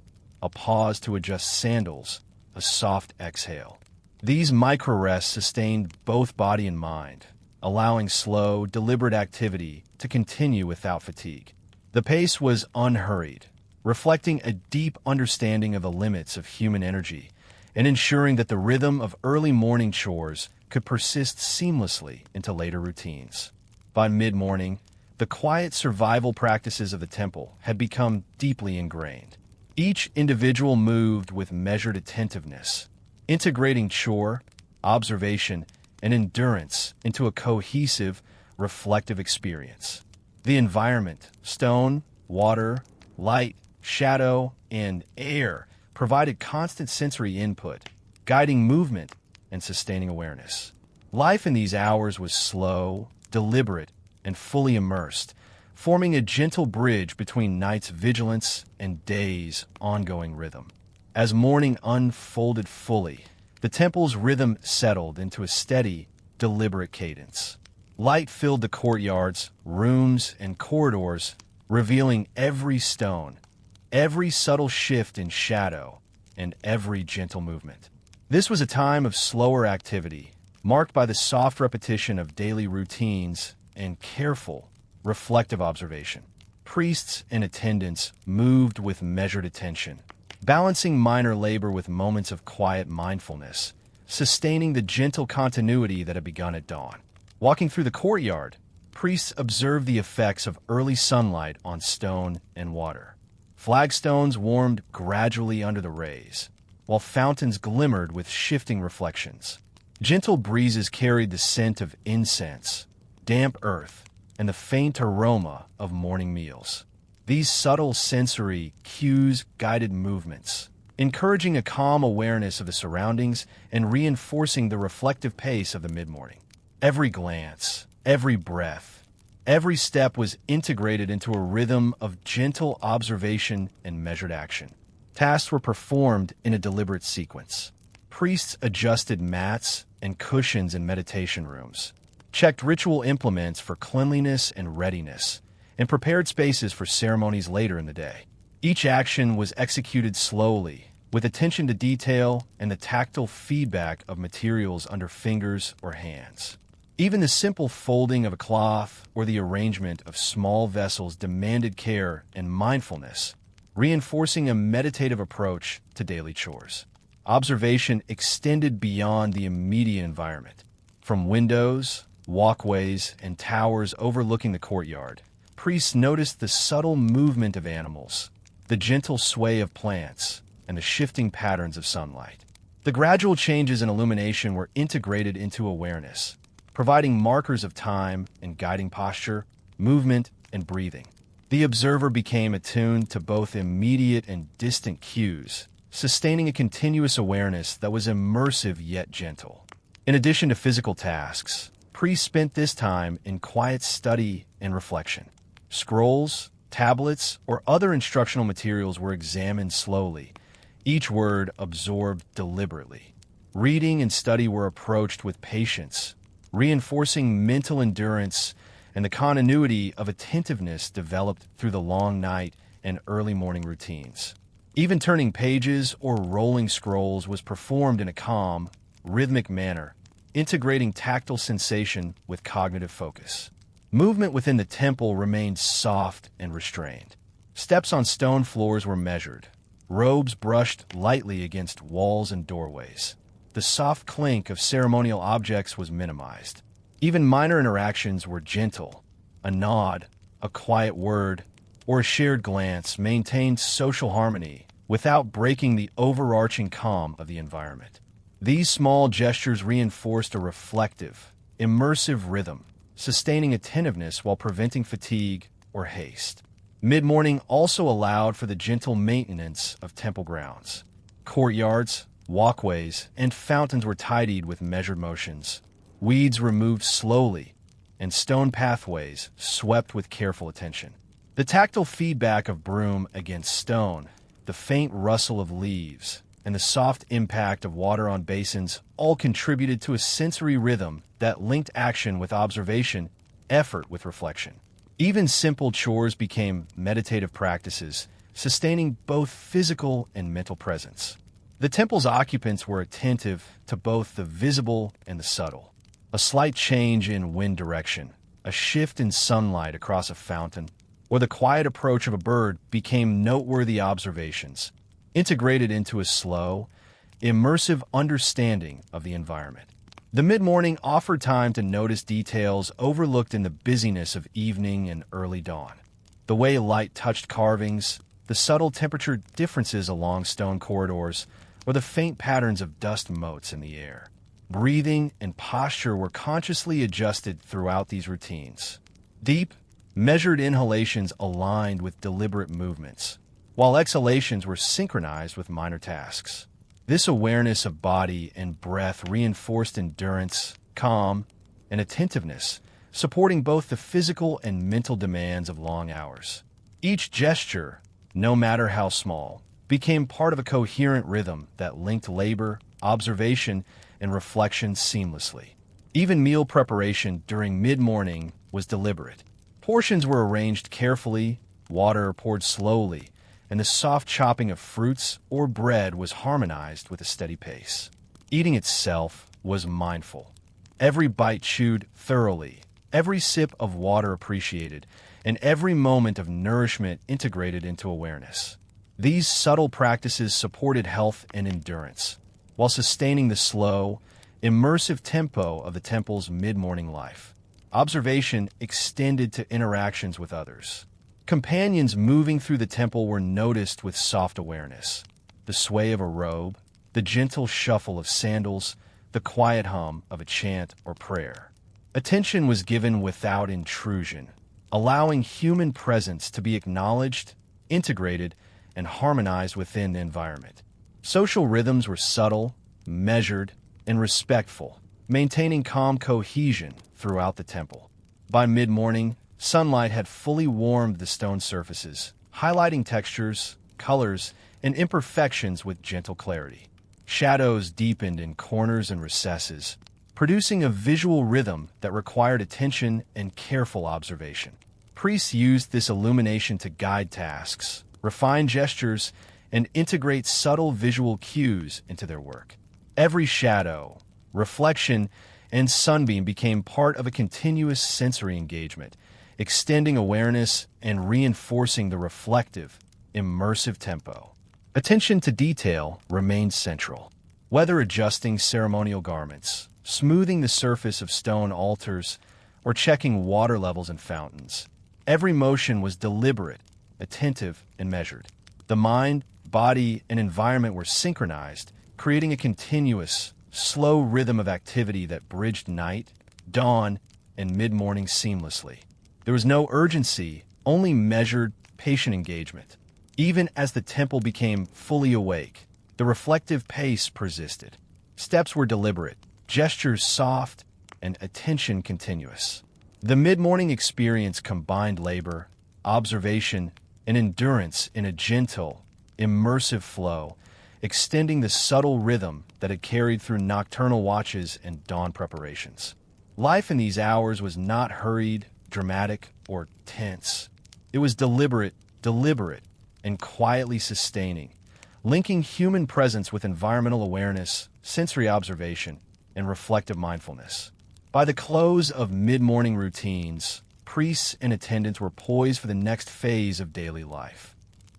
a pause to adjust sandals, a soft exhale. These micro-rests sustained both body and mind, allowing slow, deliberate activity to continue without fatigue. The pace was unhurried, reflecting a deep understanding of the limits of human energy and ensuring that the rhythm of early morning chores could persist seamlessly into later routines. By mid-morning, the quiet survival practices of the temple had become deeply ingrained. Each individual moved with measured attentiveness, integrating chore, observation, and endurance into a cohesive, reflective experience. The environment, stone, water, light, shadow, and air, provided constant sensory input, guiding movement and sustaining awareness. Life in these hours was slow, deliberate, and fully immersed, forming a gentle bridge between night's vigilance and day's ongoing rhythm. As morning unfolded fully, the temple's rhythm settled into a steady, deliberate cadence. Light filled the courtyards, rooms, and corridors, revealing every stone, every subtle shift in shadow, and every gentle movement. This was a time of slower activity, marked by the soft repetition of daily routines and careful, reflective observation. Priests and attendants moved with measured attention, balancing minor labor with moments of quiet mindfulness, sustaining the gentle continuity that had begun at dawn. Walking through the courtyard, priests observed the effects of early sunlight on stone and water. Flagstones warmed gradually under the rays, while fountains glimmered with shifting reflections. Gentle breezes carried the scent of incense, damp earth, and the faint aroma of morning meals. These subtle sensory cues guided movements, encouraging a calm awareness of the surroundings and reinforcing the reflective pace of the mid-morning. Every glance, every breath, every step was integrated into a rhythm of gentle observation and measured action. Tasks were performed in a deliberate sequence. Priests adjusted mats and cushions in meditation rooms, checked ritual implements for cleanliness and readiness, and prepared spaces for ceremonies later in the day. Each action was executed slowly, with attention to detail and the tactile feedback of materials under fingers or hands. Even the simple folding of a cloth or the arrangement of small vessels demanded care and mindfulness, reinforcing a meditative approach to daily chores. Observation extended beyond the immediate environment. From windows, walkways, and towers overlooking the courtyard, priests noticed the subtle movement of animals, the gentle sway of plants, and the shifting patterns of sunlight. The gradual changes in illumination were integrated into awareness, providing markers of time and guiding posture, movement, and breathing. The observer became attuned to both immediate and distant cues, sustaining a continuous awareness that was immersive yet gentle. In addition to physical tasks, priests spent this time in quiet study and reflection. Scrolls, tablets, or other instructional materials were examined slowly, each word absorbed deliberately. Reading and study were approached with patience, reinforcing mental endurance and the continuity of attentiveness developed through the long night and early morning routines. Even turning pages or rolling scrolls was performed in a calm, rhythmic manner, integrating tactile sensation with cognitive focus. Movement within the temple remained soft and restrained. Steps on stone floors were measured. Robes brushed lightly against walls and doorways. The soft clink of ceremonial objects was minimized. Even minor interactions were gentle. A nod, a quiet word, or a shared glance maintained social harmony without breaking the overarching calm of the environment. These small gestures reinforced a reflective, immersive rhythm, sustaining attentiveness while preventing fatigue or haste. Mid-morning also allowed for the gentle maintenance of temple grounds. Courtyards, walkways, and fountains were tidied with measured motions. Weeds removed slowly, and stone pathways swept with careful attention. The tactile feedback of broom against stone, the faint rustle of leaves, and the soft impact of water on basins all contributed to a sensory rhythm that linked action with observation, effort with reflection. Even simple chores became meditative practices, sustaining both physical and mental presence. The temple's occupants were attentive to both the visible and the subtle. A slight change in wind direction, a shift in sunlight across a fountain, or the quiet approach of a bird became noteworthy observations, integrated into a slow, immersive understanding of the environment. The mid-morning offered time to notice details overlooked in the busyness of evening and early dawn. The way light touched carvings, the subtle temperature differences along stone corridors, or the faint patterns of dust motes in the air. Breathing and posture were consciously adjusted throughout these routines. Deep, measured inhalations aligned with deliberate movements, while exhalations were synchronized with minor tasks. This awareness of body and breath reinforced endurance, calm, and attentiveness, supporting both the physical and mental demands of long hours. Each gesture, no matter how small, became part of a coherent rhythm that linked labor, observation, and reflection seamlessly. Even meal preparation during mid-morning was deliberate. Portions were arranged carefully, water poured slowly, and the soft chopping of fruits or bread was harmonized with a steady pace. Eating itself was mindful. Every bite chewed thoroughly, every sip of water appreciated, and every moment of nourishment integrated into awareness. These subtle practices supported health and endurance, while sustaining the slow, immersive tempo of the temple's mid-morning life. Observation extended to interactions with others. Companions moving through the temple were noticed with soft awareness. The sway of a robe, the gentle shuffle of sandals, the quiet hum of a chant or prayer. Attention was given without intrusion, allowing human presence to be acknowledged, integrated, and harmonized within the environment. Social rhythms were subtle, measured, and respectful, maintaining calm cohesion throughout the temple. By mid-morning, sunlight had fully warmed the stone surfaces, highlighting textures, colors, and imperfections with gentle clarity. Shadows deepened in corners and recesses, producing a visual rhythm that required attention and careful observation. Priests used this illumination to guide tasks, refine gestures, and integrate subtle visual cues into their work. Every shadow, reflection, and sunbeam became part of a continuous sensory engagement, extending awareness and reinforcing the reflective, immersive tempo. Attention to detail remained central. Whether adjusting ceremonial garments, smoothing the surface of stone altars, or checking water levels in fountains, every motion was deliberate, attentive, and measured. The mind, body, and environment were synchronized, creating a continuous, slow rhythm of activity that bridged night, dawn, and mid-morning seamlessly. There was no urgency, only measured, patient engagement. Even as the temple became fully awake, the reflective pace persisted. Steps were deliberate, gestures soft, and attention continuous. The mid-morning experience combined labor, observation, and endurance in a gentle, immersive flow, extending the subtle rhythm that had carried through nocturnal watches and dawn preparations. Life in these hours was not hurried, dramatic, or tense. It was deliberate, and quietly sustaining, linking human presence with environmental awareness, sensory observation, and reflective mindfulness. By the close of mid-morning routines, priests and attendants were poised for the next phase of daily life.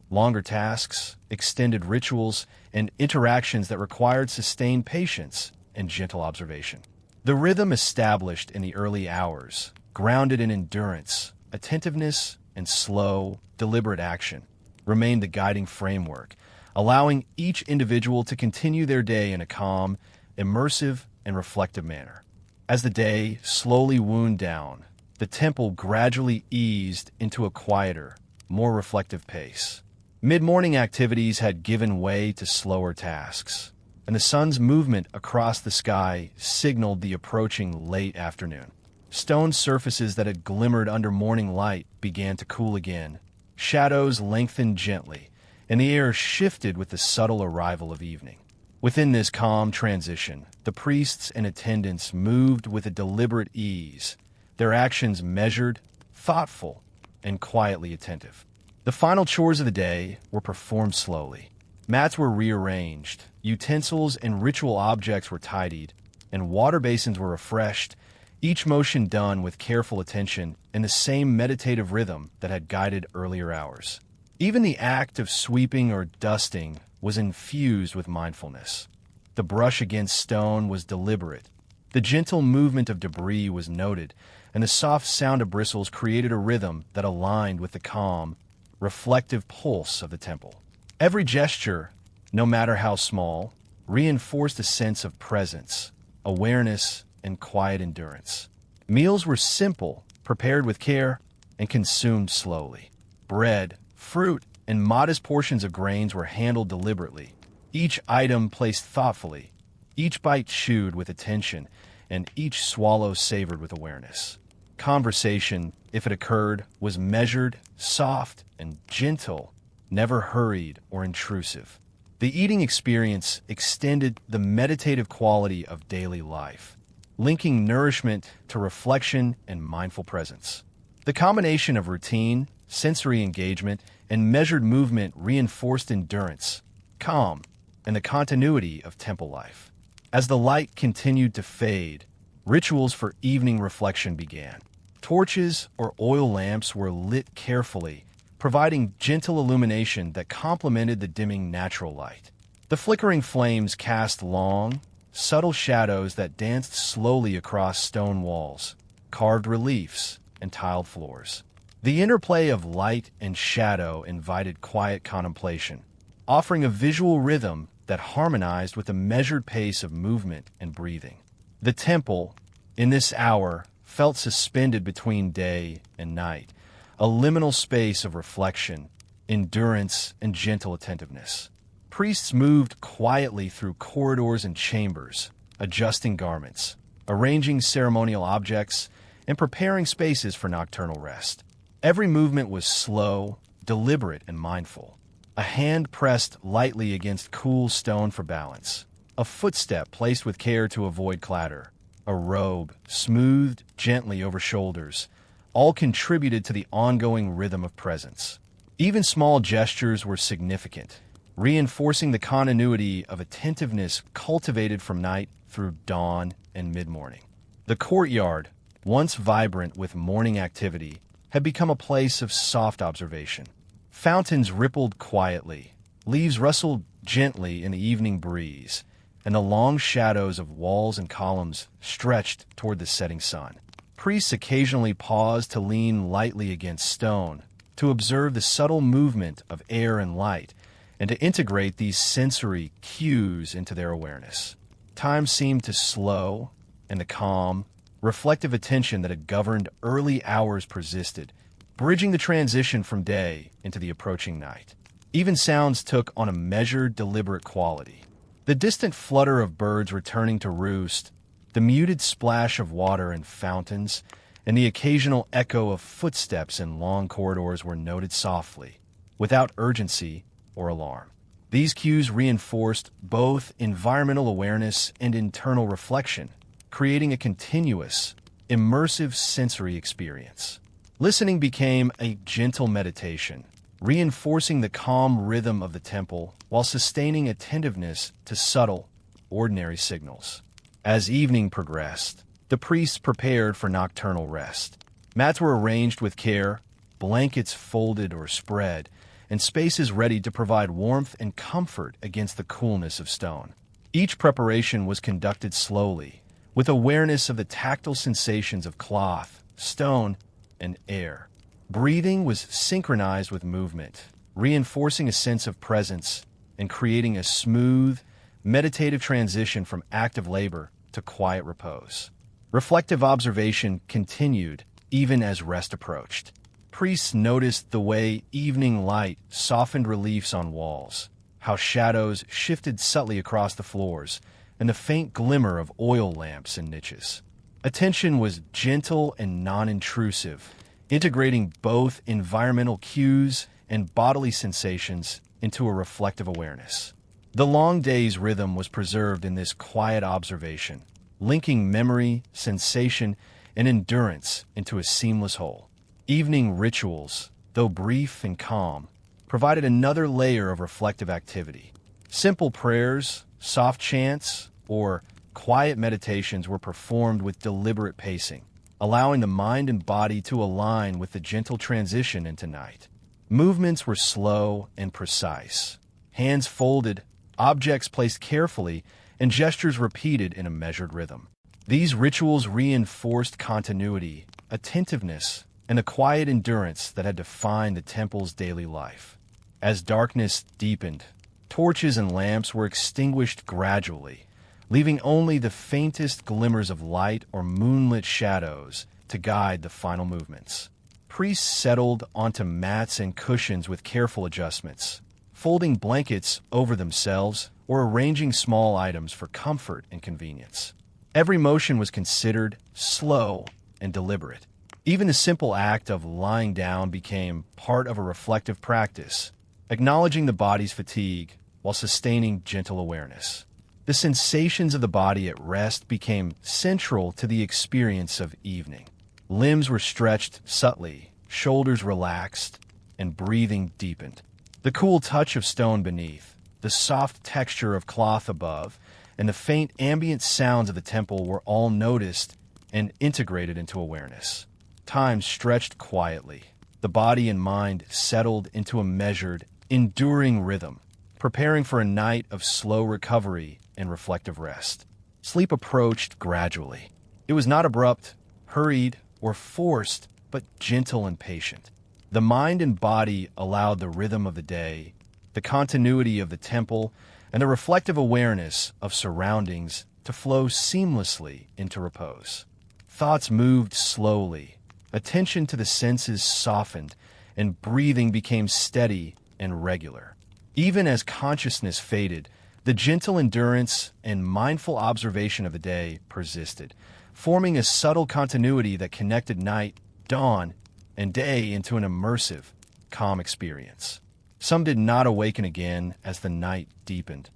Longer tasks, extended rituals, and interactions that required sustained patience and gentle observation. The rhythm established in the early hours, grounded in endurance, attentiveness, and slow, deliberate action, remained the guiding framework, allowing each individual to continue their day in a calm, immersive, and reflective manner. As the day slowly wound down, the temple gradually eased into a quieter, more reflective pace. Mid-morning activities had given way to slower tasks, and the sun's movement across the sky signaled the approaching late afternoon. Stone surfaces that had glimmered under morning light began to cool again. Shadows lengthened gently, and the air shifted with the subtle arrival of evening. Within this calm transition, the priests and attendants moved with a deliberate ease, their actions measured, thoughtful, and quietly attentive. The final chores of the day were performed slowly. Mats were rearranged, utensils and ritual objects were tidied, and water basins were refreshed, each motion done with careful attention and the same meditative rhythm that had guided earlier hours. Even the act of sweeping or dusting was infused with mindfulness. The brush against stone was deliberate. The gentle movement of debris was noted, and the soft sound of bristles created a rhythm that aligned with the calm, reflective pulse of the temple. Every gesture, no matter how small, reinforced a sense of presence, awareness, and quiet endurance. Meals were simple, prepared with care, and consumed slowly. Bread, fruit, and modest portions of grains were handled deliberately, each item placed thoughtfully, each bite chewed with attention, and each swallow savored with awareness. Conversation, if it occurred, was measured, soft, and gentle, never hurried or intrusive. The eating experience extended the meditative quality of daily life, linking nourishment to reflection and mindful presence. The combination of routine, sensory engagement, and measured movement reinforced endurance, calm, and the continuity of temple life. As the light continued to fade, rituals for evening reflection began. Torches or oil lamps were lit carefully, providing gentle illumination that complemented the dimming natural light. The flickering flames cast long, subtle shadows that danced slowly across stone walls, carved reliefs, and tiled floors. The interplay of light and shadow invited quiet contemplation, offering a visual rhythm that harmonized with a measured pace of movement and breathing. The temple, in this hour, felt suspended between day and night, a liminal space of reflection, endurance, and gentle attentiveness. Priests moved quietly through corridors and chambers, adjusting garments, arranging ceremonial objects, and preparing spaces for nocturnal rest. Every movement was slow, deliberate, and mindful. A hand pressed lightly against cool stone for balance, a footstep placed with care to avoid clatter, a robe smoothed gently over shoulders, all contributed to the ongoing rhythm of presence. Even small gestures were significant, reinforcing the continuity of attentiveness cultivated from night through dawn and mid-morning. The courtyard, once vibrant with morning activity, had become a place of soft observation. Fountains rippled quietly, leaves rustled gently in the evening breeze, and the long shadows of walls and columns stretched toward the setting sun. Priests occasionally paused to lean lightly against stone, to observe the subtle movement of air and light, and to integrate these sensory cues into their awareness. Time seemed to slow, and the calm, reflective attention that had governed early hours persisted, bridging the transition from day into the approaching night. Even sounds took on a measured, deliberate quality. The distant flutter of birds returning to roost, the muted splash of water in fountains, and the occasional echo of footsteps in long corridors were noted softly, without urgency or alarm. These cues reinforced both environmental awareness and internal reflection, creating a continuous, immersive sensory experience. Listening became a gentle meditation, reinforcing the calm rhythm of the temple while sustaining attentiveness to subtle, ordinary signals. As evening progressed, the priests prepared for nocturnal rest. Mats were arranged with care, blankets folded or spread, and spaces ready to provide warmth and comfort against the coolness of stone. Each preparation was conducted slowly, with awareness of the tactile sensations of cloth, stone, and air. Breathing was synchronized with movement, reinforcing a sense of presence and creating a smooth, meditative transition from active labor to quiet repose. Reflective observation continued even as rest approached. Priests noticed the way evening light softened reliefs on walls, how shadows shifted subtly across the floors, and the faint glimmer of oil lamps in niches. Attention was gentle and non-intrusive, integrating both environmental cues and bodily sensations into a reflective awareness. The long day's rhythm was preserved in this quiet observation, linking memory, sensation, and endurance into a seamless whole. Evening rituals, though brief and calm, provided another layer of reflective activity. Simple prayers, soft chants, or quiet meditations were performed with deliberate pacing, allowing the mind and body to align with the gentle transition into night. Movements were slow and precise, hands folded, objects placed carefully, and gestures repeated in a measured rhythm. These rituals reinforced continuity, attentiveness, and the quiet endurance that had defined the temple's daily life. As darkness deepened, torches and lamps were extinguished gradually, leaving only the faintest glimmers of light or moonlit shadows to guide the final movements. Priests settled onto mats and cushions with careful adjustments, folding blankets over themselves or arranging small items for comfort and convenience. Every motion was considered, slow, and deliberate. Even the simple act of lying down became part of a reflective practice, acknowledging the body's fatigue while sustaining gentle awareness. The sensations of the body at rest became central to the experience of evening. Limbs were stretched subtly, shoulders relaxed, and breathing deepened. The cool touch of stone beneath, the soft texture of cloth above, and the faint ambient sounds of the temple were all noticed and integrated into awareness. Time stretched quietly. The body and mind settled into a measured, enduring rhythm, preparing for a night of slow recovery and reflective rest. Sleep approached gradually. It was not abrupt, hurried, or forced, but gentle and patient. The mind and body allowed the rhythm of the day, the continuity of the temple, and the reflective awareness of surroundings to flow seamlessly into repose. Thoughts moved slowly, attention to the senses softened, and breathing became steady and regular. Even as consciousness faded, the gentle endurance and mindful observation of the day persisted, forming a subtle continuity that connected night, dawn, and day into an immersive, calm experience. Some did not awaken again as the night deepened,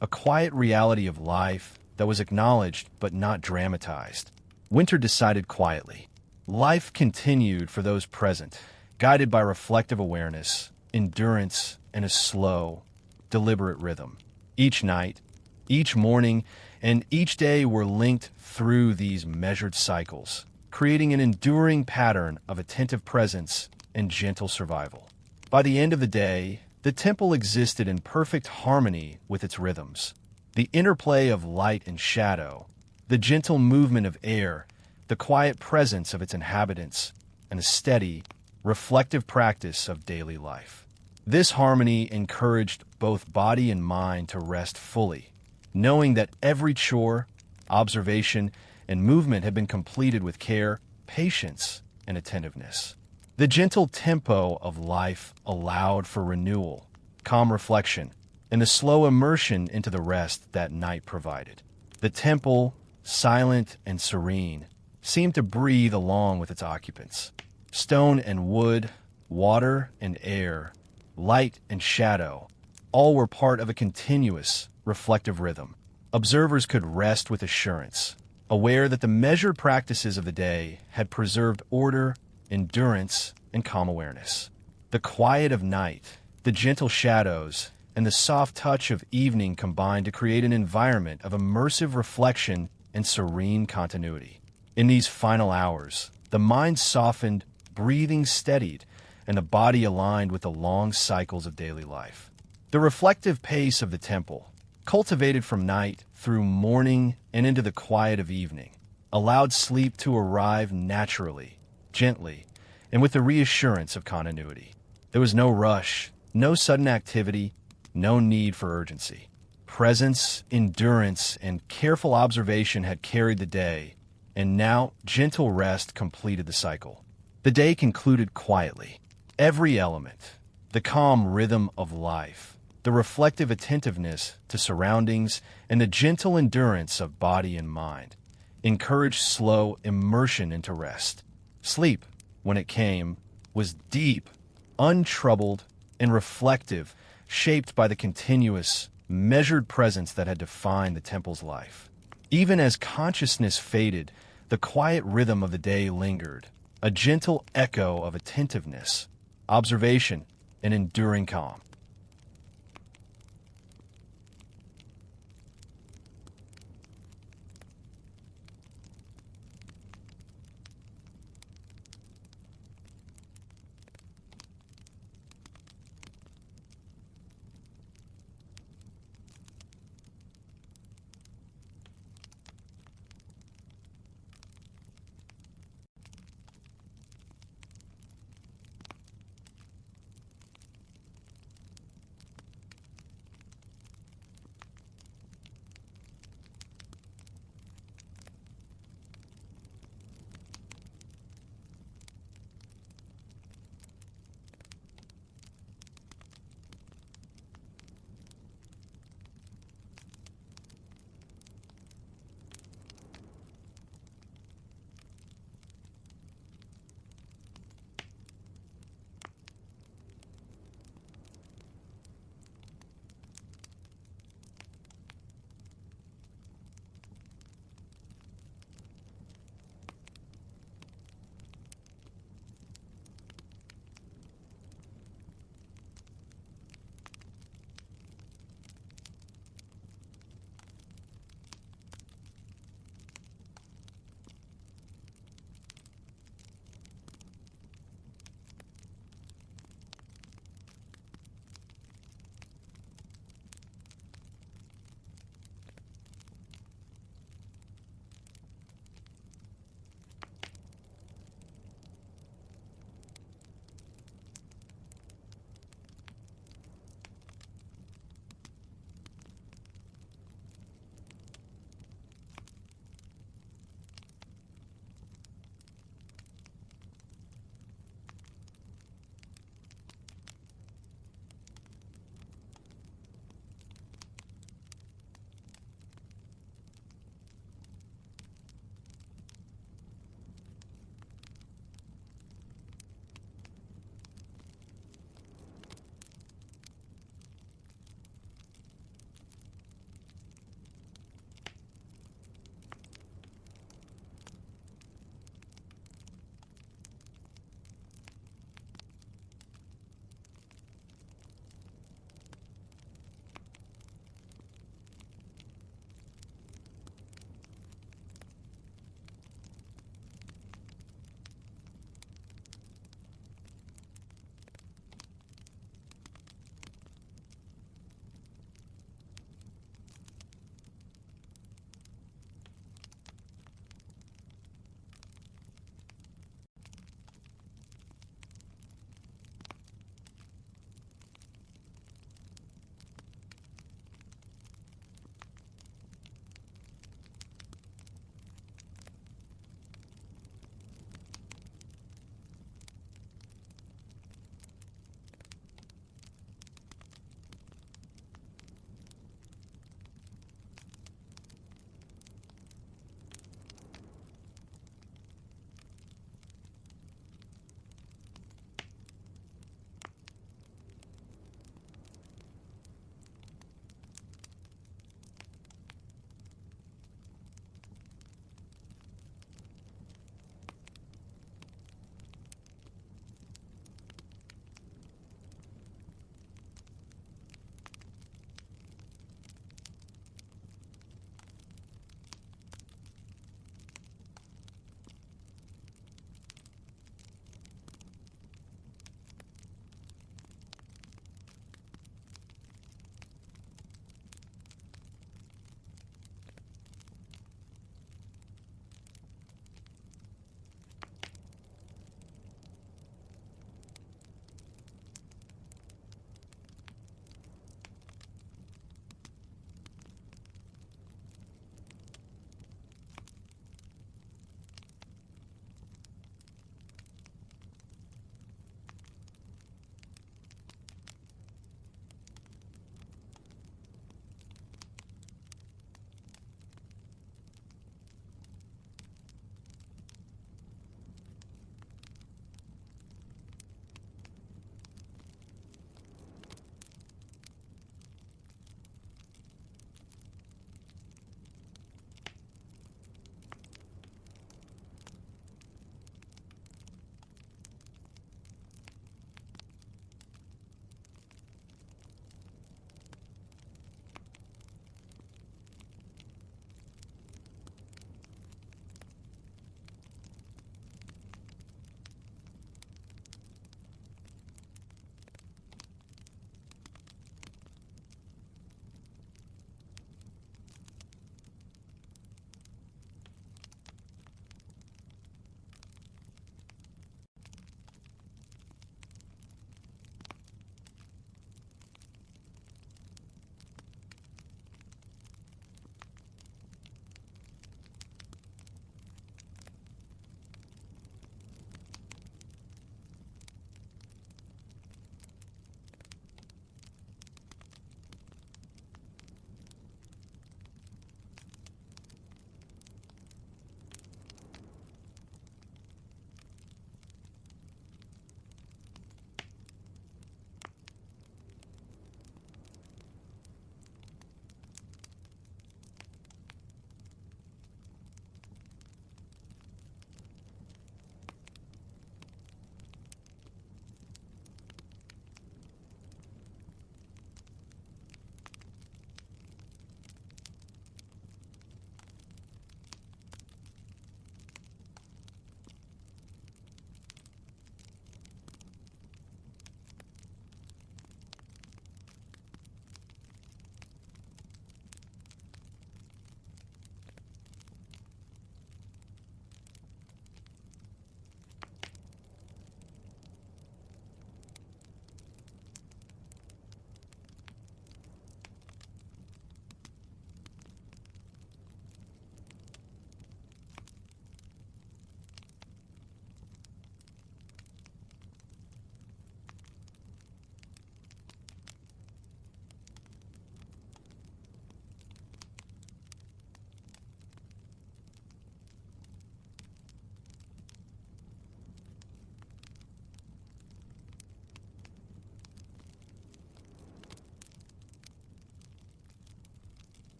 a quiet reality of life that was acknowledged but not dramatized. Winter decided quietly. Life continued for those present, guided by reflective awareness, endurance, and a slow, deliberate rhythm. Each night, each morning, and each day were linked through these measured cycles, creating an enduring pattern of attentive presence and gentle survival. By the end of the day, the temple existed in perfect harmony with its rhythms. The interplay of light and shadow, the gentle movement of air, the quiet presence of its inhabitants, and a steady, reflective practice of daily life. This harmony encouraged both body and mind to rest fully, knowing that every chore, observation, and movement had been completed with care, patience, and attentiveness. The gentle tempo of life allowed for renewal, calm reflection, and the slow immersion into the rest that night provided. The temple, silent and serene, seemed to breathe along with its occupants. Stone and wood, water and air, light and shadow, all were part of a continuous, reflective rhythm. Observers could rest with assurance, aware that the measured practices of the day had preserved order, endurance, and calm awareness. The quiet of night, the gentle shadows, and the soft touch of evening combined to create an environment of immersive reflection and serene continuity. In these final hours, the mind softened, breathing steadied, and the body aligned with the long cycles of daily life. The reflective pace of the temple, cultivated from night through morning and into the quiet of evening, allowed sleep to arrive naturally, gently, and with the reassurance of continuity. There was no rush, no sudden activity, no need for urgency. Presence, endurance, and careful observation had carried the day, and now gentle rest completed the cycle. The day concluded quietly. Every element, the calm rhythm of life, the reflective attentiveness to surroundings, and the gentle endurance of body and mind, encouraged slow immersion into rest. Sleep, when it came, was deep, untroubled, and reflective, shaped by the continuous, measured presence that had defined the temple's life. Even as consciousness faded, the quiet rhythm of the day lingered, a gentle echo of attentiveness, observation, and enduring calm.